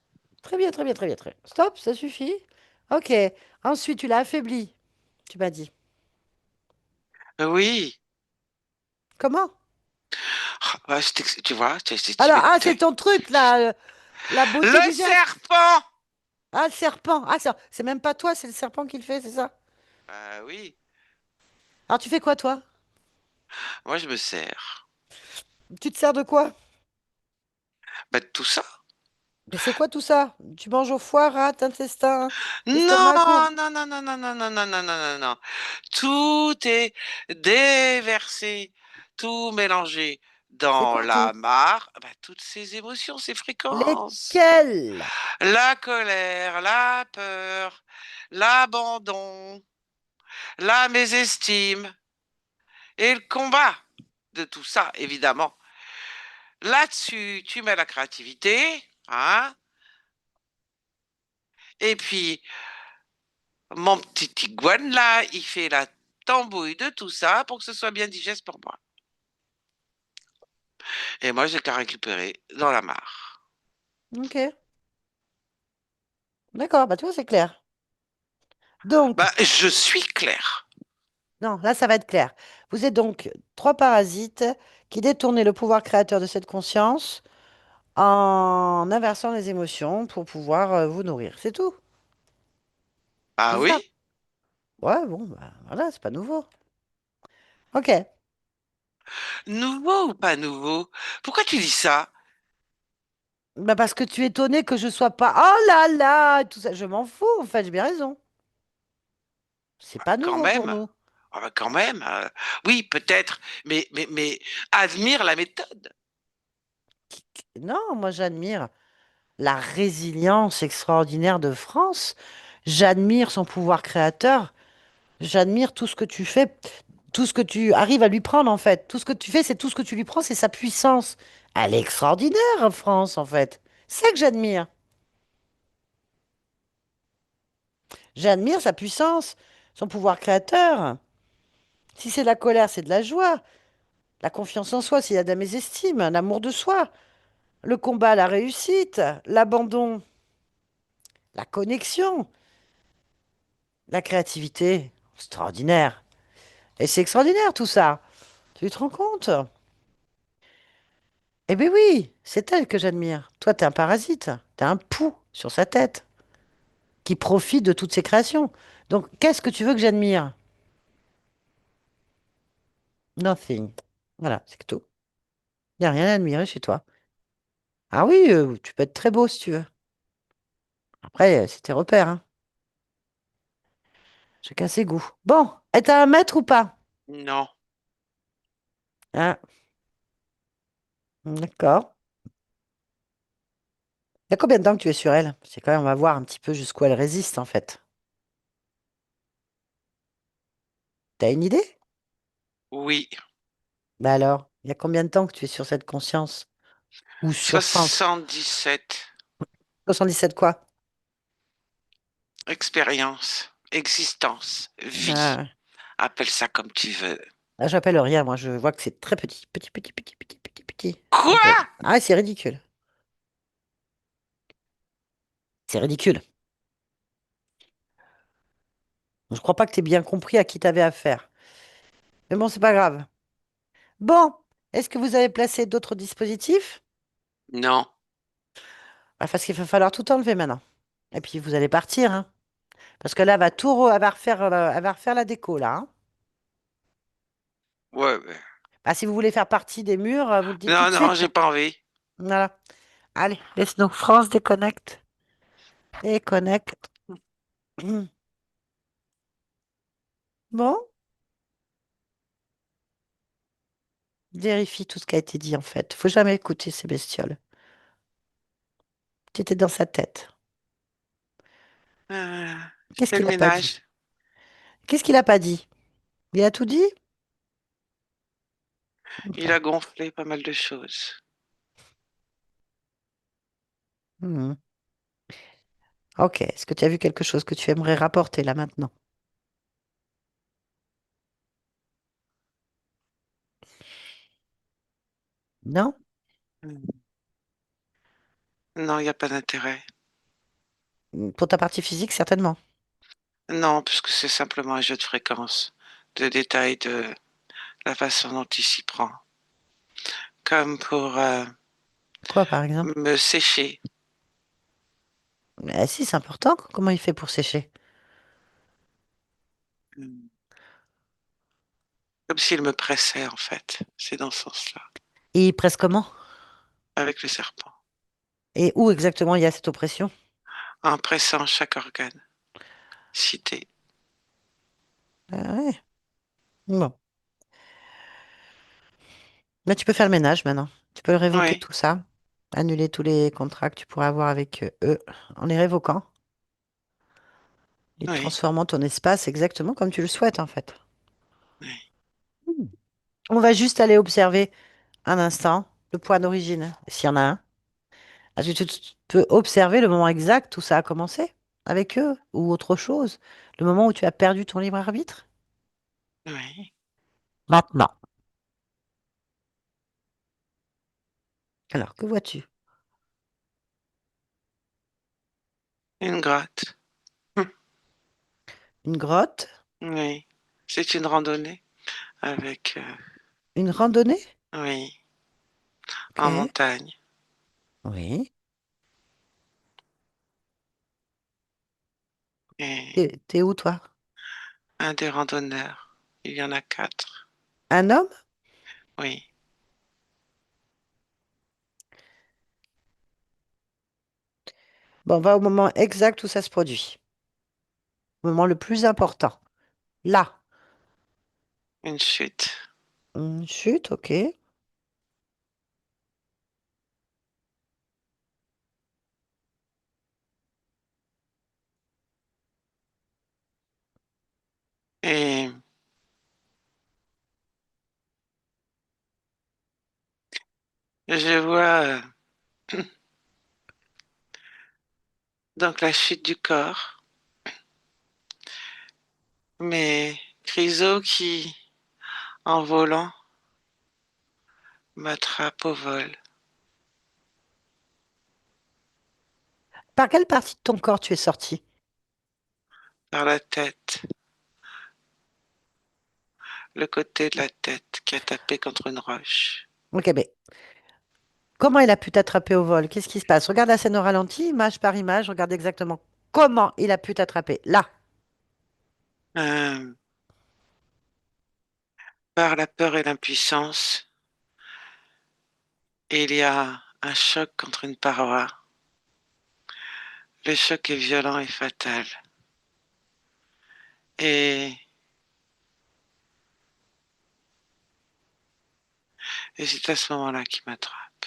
Très bien, très bien, très bien, très bien. Stop, ça suffit. Ok. Ensuite, tu l'as affaibli, tu m'as dit. oui. Comment? Ah, bah, tu vois, tu Alors, ah, c'est m'écoutais. ton truc, là, la beauté Le du geste. serpent! Ah, le serpent. Ah, c'est même pas toi, c'est le serpent qui le fait, c'est ça? Ah oui, Alors, tu fais quoi, toi? moi je me sers. Tu te sers de quoi? Bah, de tout ça. Mais c'est quoi tout ça? Tu manges au foie, rate, intestin, Non, estomac, quoi? non, non, non, non, non, non, non, non, non, non, non. Tout est déversé, tout mélangé C'est dans quoi la tout? mare. Bah, toutes ces émotions, ces fréquences. Lesquels? La colère, la peur, l'abandon, la mésestime et le combat de tout ça, évidemment. Là-dessus, tu mets la créativité, hein, et puis mon petit iguane là, il fait la tambouille de tout ça pour que ce soit bien digeste pour moi. Et moi, j'ai qu'à récupérer dans la mare. Ok, d'accord, bah tu vois, c'est clair. Donc, Bah, je suis clair. non, là, ça va être clair. Vous êtes donc trois parasites qui détournez le pouvoir créateur de cette conscience en inversant les émotions pour pouvoir vous nourrir. C'est tout. Ah C'est ça. oui? Ouais, bon, bah, voilà, c'est pas nouveau. Ok. Nouveau ou pas nouveau? Pourquoi tu dis ça? Bah parce que tu es étonné que je sois pas. Oh là là, tout ça. Je m'en fous, en fait, j'ai bien raison. C'est pas Quand nouveau pour même. nous. Ah bah quand même. Oui, peut-être. Mais admire la méthode. Non, moi j'admire la résilience extraordinaire de France. J'admire son pouvoir créateur. J'admire tout ce que tu fais, tout ce que tu arrives à lui prendre en fait. Tout ce que tu fais, c'est tout ce que tu lui prends, c'est sa puissance. Elle est extraordinaire, France, en fait. C'est ça que j'admire. J'admire sa puissance, son pouvoir créateur. Si c'est de la colère, c'est de la joie. La confiance en soi, s'il y a de la mésestime, l'amour de soi. Le combat, la réussite. L'abandon, la connexion. La créativité. Extraordinaire. Et c'est extraordinaire tout ça. Tu te rends compte? Eh bien oui, c'est elle que j'admire. Toi, t'es un parasite. T'es un pou sur sa tête. qui profite de toutes ces créations. Donc, qu'est-ce que tu veux que j'admire? Nothing. Voilà, c'est tout. Il n'y a rien à admirer chez toi. Ah oui, tu peux être très beau si tu veux. Après, c'est tes repères, hein. Chacun ses goûts. Bon, est à un maître ou pas? Non. Ah, d'accord. Il y a combien de temps que tu es sur elle? C'est quand même, on va voir un petit peu jusqu'où elle résiste, en fait. T'as une idée? Oui. Bah alors, il y a combien de temps que tu es sur cette conscience? Ou sur France? 77. 77 quoi? Expérience, existence, vie. Ah, Appelle ça comme tu veux. là, j'appelle rien, moi, je vois que c'est très petit. Petit, petit, petit, petit, petit, petit. Donc, Quoi? ah, c'est ridicule. C'est ridicule. Je crois pas que t'aies bien compris à qui t'avais affaire. Mais bon, c'est pas grave. Bon, est-ce que vous avez placé d'autres dispositifs? Non. Ah, parce qu'il va falloir tout enlever maintenant. Et puis vous allez partir, hein. Parce que là, elle va refaire la déco, là, hein. Ouais, Bah, si vous voulez faire partie des murs, vous le dites tout non, de non, suite. j'ai pas envie. Voilà. Allez, laisse-nous. France, déconnecte. Déconnecte. Bon, vérifie tout ce qui a été dit, en fait. Faut jamais écouter ces bestioles. Tu étais dans sa tête. Euh, je Qu'est-ce fais le qu'il a pas dit? ménage. Qu'est-ce qu'il a pas dit? Il a tout dit? Il Ok. a gonflé pas mal de choses. Mhm. Ok. Est-ce que tu as vu quelque chose que tu aimerais rapporter là maintenant? Non? Hmm. Non, il n'y a pas d'intérêt. Pour ta partie physique, certainement. Non, puisque c'est simplement un jeu de fréquence, de détails de la façon dont il s'y prend. Comme pour Quoi, par exemple? me sécher. Eh si, c'est important. Comment il fait pour sécher? Hmm. Comme s'il me pressait, en fait. C'est dans ce sens-là. Et il presse comment? Avec le serpent. Et où exactement il y a cette oppression? En pressant chaque organe cité. Ah ouais. Bon. Mais tu peux faire le ménage maintenant. Tu peux révoquer Oui, tout ça. Annuler tous les contrats que tu pourrais avoir avec eux en les révoquant. Et oui, transformant ton espace exactement comme tu le souhaites, en fait. oui, Hmm. On va juste aller observer un instant le point d'origine, s'il y en a un. Est-ce que tu peux observer le moment exact où ça a commencé avec eux ou autre chose? Le moment où tu as perdu ton libre arbitre? oui. Maintenant. Alors, que vois-tu? Une grotte. Une grotte? Oui. C'est une randonnée avec, Une randonnée? oui, en Ok. montagne. Oui. Et T'es où, toi? un des randonneurs, il y en a 4. Un homme? Oui. Bon, on va au moment exact où ça se produit. Au moment le plus important. Là. Une chute. Une chute, ok. Et je vois donc la chute du corps, mais Chryso qui, en volant, m'attrape au vol, Par quelle partie de ton corps tu es sorti? par la tête, le côté de la tête qui a tapé contre une roche. Ok, mais comment il a pu t'attraper au vol? Qu'est-ce qui se passe? Regarde la scène au ralenti, image par image, regarde exactement. Comment il a pu t'attraper? Là. Euh, Par la peur et l'impuissance, il y a un choc contre une paroi. Le choc est violent et fatal. Et, et c'est à ce moment-là qu'il m'attrape.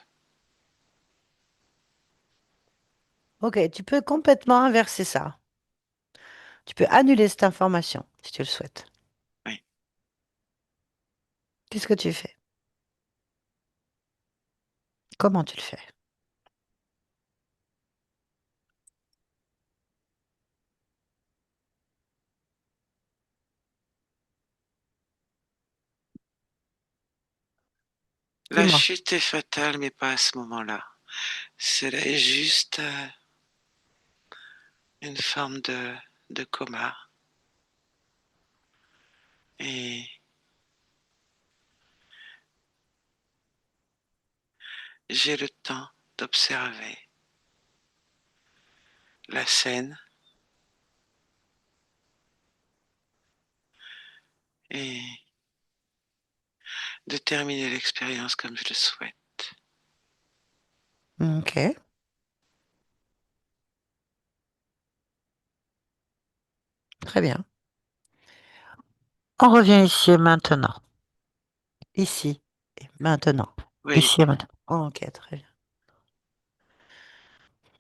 Ok, tu peux complètement inverser ça. Tu peux annuler cette information si tu le souhaites. Oui. Qu'est-ce que tu fais? Comment tu le fais? La Dis-moi. chute est fatale, mais pas à ce moment-là. Cela est juste une forme de coma. Et j'ai le temps d'observer la scène et de terminer l'expérience comme je le souhaite. Ok, très bien. On revient ici et maintenant. Ici et maintenant. Oui, Ici et maintenant. Ok, très bien.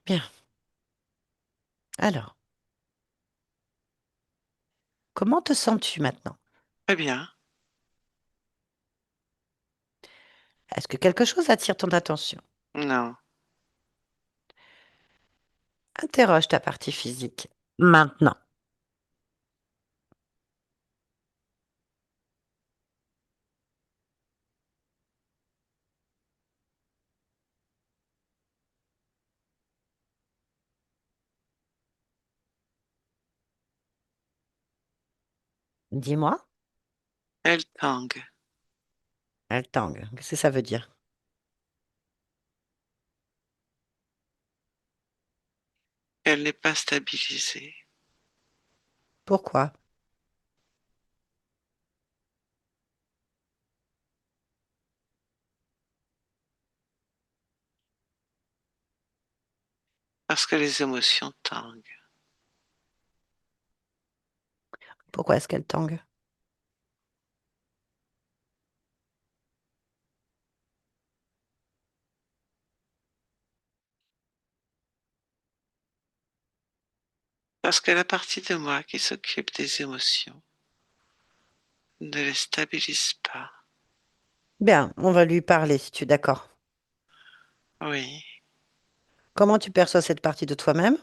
Bien. Alors, comment te sens-tu maintenant? très bien. Est-ce que quelque chose attire ton attention? Non, Interroge ta partie physique. Maintenant. Dis-moi. elle tangue. Elle tangue. Qu'est-ce que ça veut dire? Elle n'est pas stabilisée Pourquoi? parce que les émotions tanguent. Pourquoi est-ce qu'elle tangue? Parce que la partie de moi qui s'occupe des émotions ne les stabilise pas. Bien, on va lui parler si tu es d'accord. Oui, Comment tu perçois cette partie de toi-même?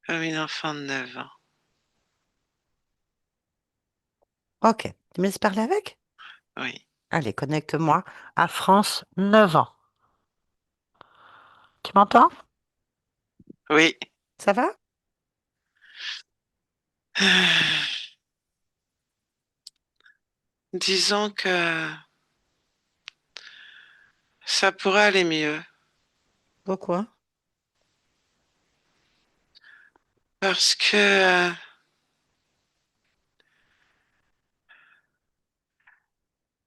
comme une enfant de 9 ans. Ok. Tu me laisses parler avec? Oui, Allez, connecte-moi à France 9 ans. Tu m'entends? oui. Ça va? Disons que ça pourrait aller mieux Pourquoi? parce que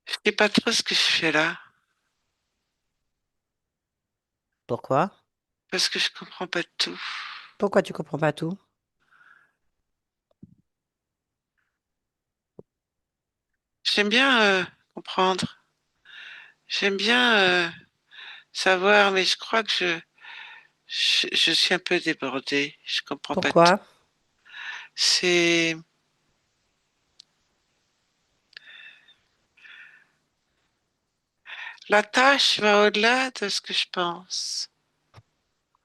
je sais pas trop ce que je fais là, Pourquoi? parce que je comprends pas tout. Pourquoi tu comprends pas tout? J'aime bien comprendre, j'aime bien savoir, mais je crois que je suis un peu débordée. Je comprends pas tout. Pourquoi? C'est la tâche va au-delà de ce que je pense.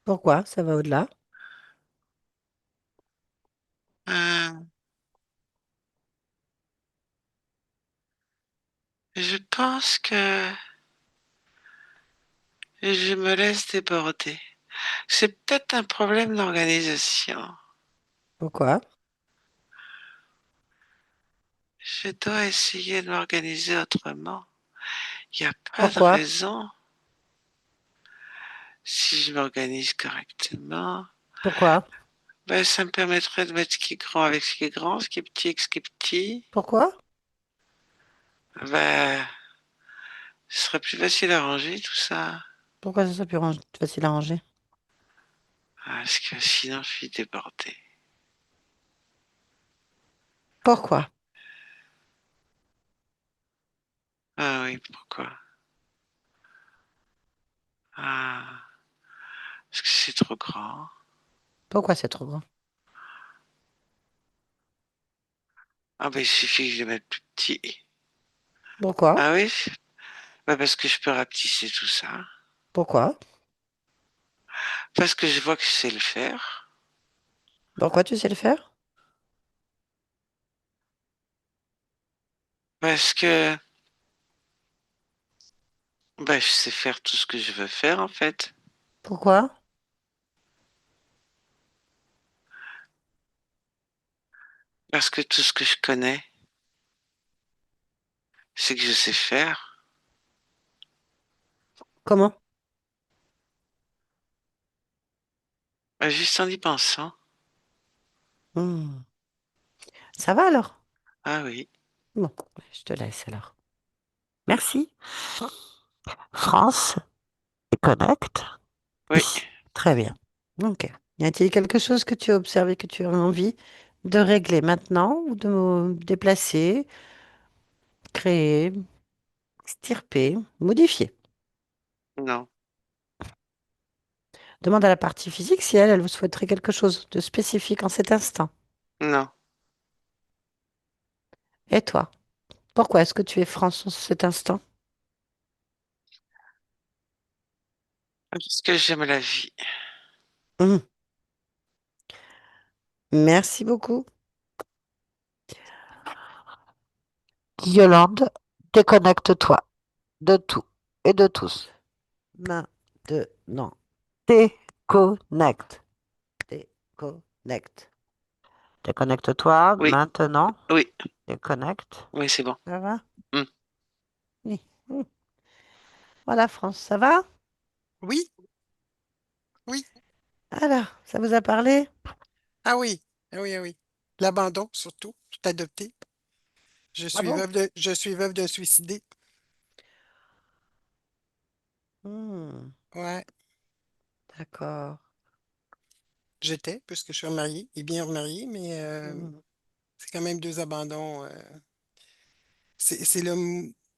Pourquoi? Ça va au-delà. Euh, je pense que je me laisse déborder. C'est peut-être un problème d'organisation. Pourquoi? Je dois essayer de m'organiser autrement. Il n'y a pas de Pourquoi? raison. Si je m'organise correctement, Pourquoi? ben, ça me permettrait de mettre ce qui est grand avec ce qui est grand, ce qui est petit avec ce qui est petit. Pourquoi? Ben, ce serait plus facile à ranger tout ça. Pourquoi ça soit plus facile à ranger? Parce que sinon, je suis débordée. Pourquoi? Ah oui, pourquoi? Ah, parce que c'est trop grand. Pourquoi c'est trop grand? Ah ben, il suffit que je le mette plus petit. Pourquoi? Ah oui? Ben, parce que je peux rapetisser tout ça. Pourquoi? Parce que je vois que je sais le faire. Pourquoi tu sais le faire? Parce que ben, je sais faire tout ce que je veux faire, en fait. Pourquoi? Parce que tout ce que je connais, c'est que je sais faire. Comment? Ben, juste en y pensant. Hmm. Ça va alors? Ah oui. Bon, je te laisse alors. Merci. France, connect. Oui. Très bien. Ok. Y a-t-il quelque chose que tu as observé que tu as envie de régler maintenant ou de déplacer, créer, extirper, modifier? Non. Demande à la partie physique si elle, elle vous souhaiterait quelque chose de spécifique en cet instant. Non. Et toi, pourquoi est-ce que tu es France en cet instant? Parce que j'aime la vie. Mhm. Merci beaucoup. Yolande, déconnecte-toi de tout et de tous. Maintenant. Déconnecte. Déconnecte. Déconnecte-toi Oui. maintenant. Oui. Déconnecte. Oui, c'est bon. Ça va? Hmm. Oui. Mm. Voilà, France, ça va? Oui, oui. Alors, ça vous a parlé? Ah oui, ah oui, ah oui. L'abandon, surtout. Je suis adoptée. Ah bon? Je suis veuve d'un suicidé. Hmm, Ouais, d'accord. j'étais, puisque je suis remariée et bien remariée, mais Hmm, c'est quand même deux abandons. C'est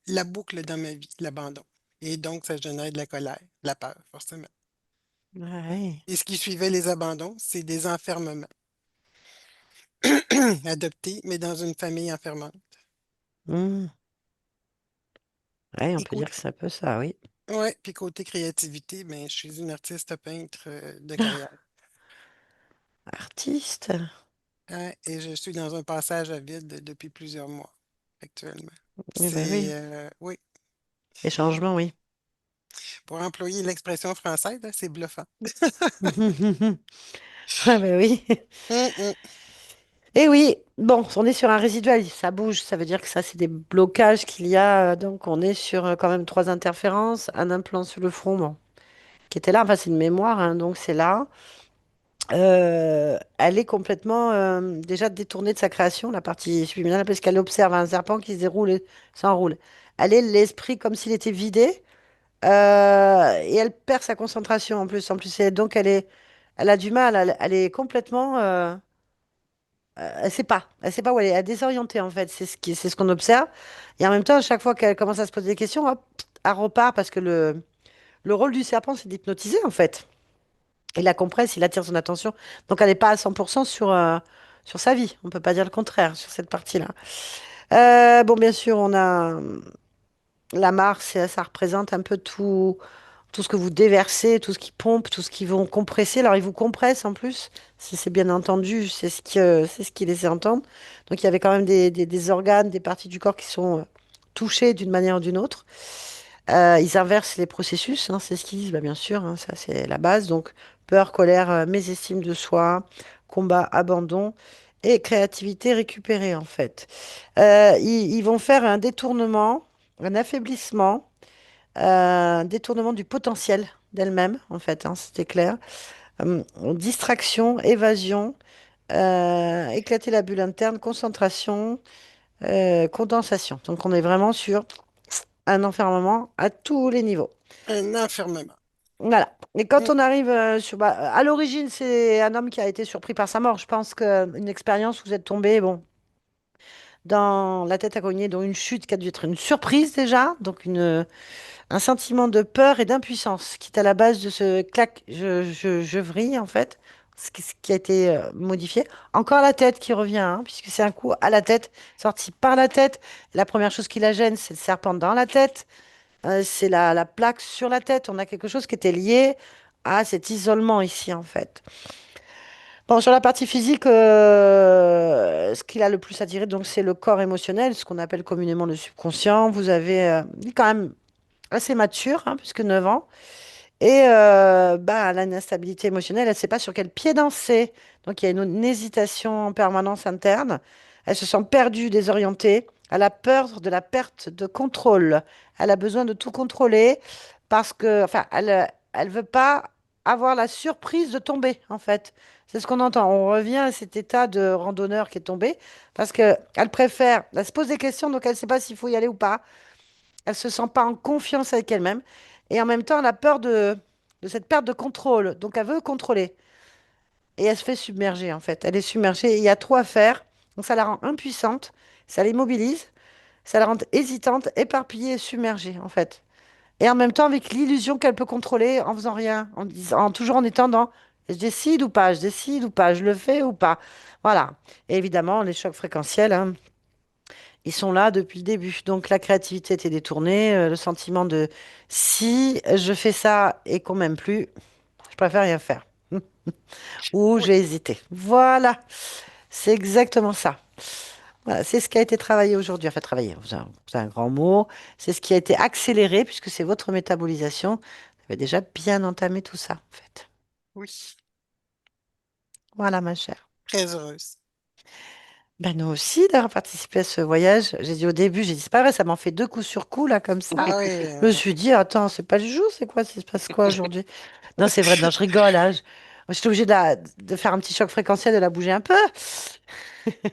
la boucle dans ma vie, l'abandon. Et donc, ça génère de la colère, de la peur, forcément. ouais. Et ce qui suivait les abandons, c'est des enfermements. Adoptés, mais dans une famille enfermante. Hmm, ouais, on Et peut dire que c'est un peu ça, oui. ouais, puis côté créativité, ben, je suis une artiste peintre de carrière. Artiste. Ouais, et je suis dans un passage à vide depuis plusieurs mois actuellement. Eh ben oui. Oui, Les changements, oui. pour employer l'expression française, là, c'est bluffant. Ah ben oui. Hum, hum. Et oui, bon, on est sur un résiduel, ça bouge, ça veut dire que ça, c'est des blocages qu'il y a. Donc, on est sur quand même trois interférences, un implant sur le front, bon, qui était là, enfin, c'est une mémoire, hein, donc c'est là. Elle est complètement déjà détournée de sa création, la partie subliminale, parce qu'elle observe un serpent qui se déroule et s'enroule. Elle est l'esprit comme s'il était vidé, et elle perd sa concentration en plus. Donc, elle a du mal, elle est complètement. Elle sait pas où elle est, elle est désorientée en fait, c'est ce qu'on observe. Et en même temps, à chaque fois qu'elle commence à se poser des questions, hop, elle repart parce que le rôle du serpent, c'est d'hypnotiser en fait. Il la compresse, il attire son attention. Donc elle n'est pas à 100% sur sa vie. On peut pas dire le contraire sur cette partie-là. Bon, bien sûr, on a la mare, ça représente un peu tout ce que vous déversez, tout ce qui pompe, tout ce qui vont compresser. Alors, ils vous compressent en plus, si c'est bien entendu, c'est ce qui laissait entendre. Donc, il y avait quand même des organes, des parties du corps qui sont touchées d'une manière ou d'une autre. Ils inversent les processus, hein, c'est ce qu'ils disent, bah, bien sûr, hein, ça c'est la base. Donc, peur, colère, mésestime de soi, combat, abandon et créativité récupérée, en fait. Ils vont faire un détournement, un affaiblissement détournement du potentiel d'elle-même, en fait, hein, c'était clair. Distraction, évasion, éclater la bulle interne, concentration, condensation. Donc on est vraiment sur un enfermement à tous les niveaux. Un enfermement. Voilà. Et quand Mm. on arrive à l'origine, c'est un homme qui a été surpris par sa mort. Je pense qu'une expérience, vous êtes tombé, bon, dans la tête à cogner, dont une chute qui a dû être une surprise déjà, donc un sentiment de peur et d'impuissance qui est à la base de ce clac, je vrille en fait, ce qui a été modifié. Encore la tête qui revient, hein, puisque c'est un coup à la tête, sorti par la tête. La première chose qui la gêne, c'est le serpent dans la tête. C'est la plaque sur la tête. On a quelque chose qui était lié à cet isolement ici, en fait. Bon, sur la partie physique, ce qu'il a le plus attiré, donc, c'est le corps émotionnel, ce qu'on appelle communément le subconscient. Vous avez il est quand même assez mature, hein, puisque 9 ans. Et bah, elle a une instabilité émotionnelle, elle ne sait pas sur quel pied danser. Donc il y a une hésitation en permanence interne. Elle se sent perdue, désorientée. Elle a peur de la perte de contrôle. Elle a besoin de tout contrôler parce que, enfin, elle veut pas avoir la surprise de tomber, en fait. C'est ce qu'on entend. On revient à cet état de randonneur qui est tombé parce que elle préfère, elle se pose des questions, donc elle ne sait pas s'il faut y aller ou pas. Elle se sent pas en confiance avec elle-même. Et en même temps, elle a peur de cette perte de contrôle. Donc, elle veut contrôler. Et elle se fait submerger, en fait. Elle est submergée. Il y a trop à faire. Donc, ça la rend impuissante. Ça l'immobilise. Ça la rend hésitante, éparpillée et submergée, en fait. Et en même temps, avec l'illusion qu'elle peut contrôler en faisant rien. Toujours en étant dans je décide ou pas, je décide ou pas, je le fais ou pas. Voilà. Et évidemment, les chocs fréquentiels, hein, ils sont là depuis le début. Donc la créativité était détournée, le sentiment de si je fais ça et qu'on m'aime plus, je préfère rien faire. Ou Oui, j'ai hésité. Voilà, c'est exactement ça. Voilà, c'est ce qui a été travaillé aujourd'hui. Enfin, travaillé, c'est un grand mot. C'est ce qui a été accéléré puisque c'est votre métabolisation. Vous avez déjà bien entamé tout ça, en fait. oui, Voilà, ma chère. très heureuse. Ben, nous aussi, d'avoir participé à ce voyage. J'ai dit au début, j'ai dit, c'est pas vrai, ça m'en fait deux coups sur coup, là, comme ça. Ah oui, Je me suis dit, attends, c'est pas le jour, c'est quoi, il se passe quoi aujourd'hui? Non, c'est vrai, non, je rigole, hein. J'étais obligée de faire un petit choc fréquentiel, de la bouger un peu.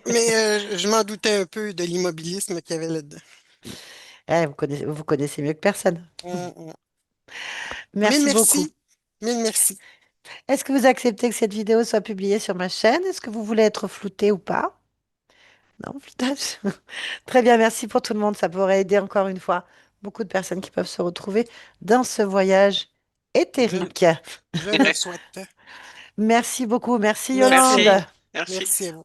mais je m'en doutais un peu de l'immobilisme qu'il y avait là-dedans. Vous connaissez mieux que personne. Mm, mm. Mille Merci beaucoup. merci, mille merci. Est-ce que vous acceptez que cette vidéo soit publiée sur ma chaîne? Est-ce que vous voulez être flouté ou pas? Non, floutage. Très bien, merci pour tout le monde. Ça pourrait aider encore une fois beaucoup de personnes qui peuvent se retrouver dans ce voyage Je, éthérique. je le souhaite. Merci beaucoup. Merci Merci à Yolande. vous. Merci, merci. Merci à vous.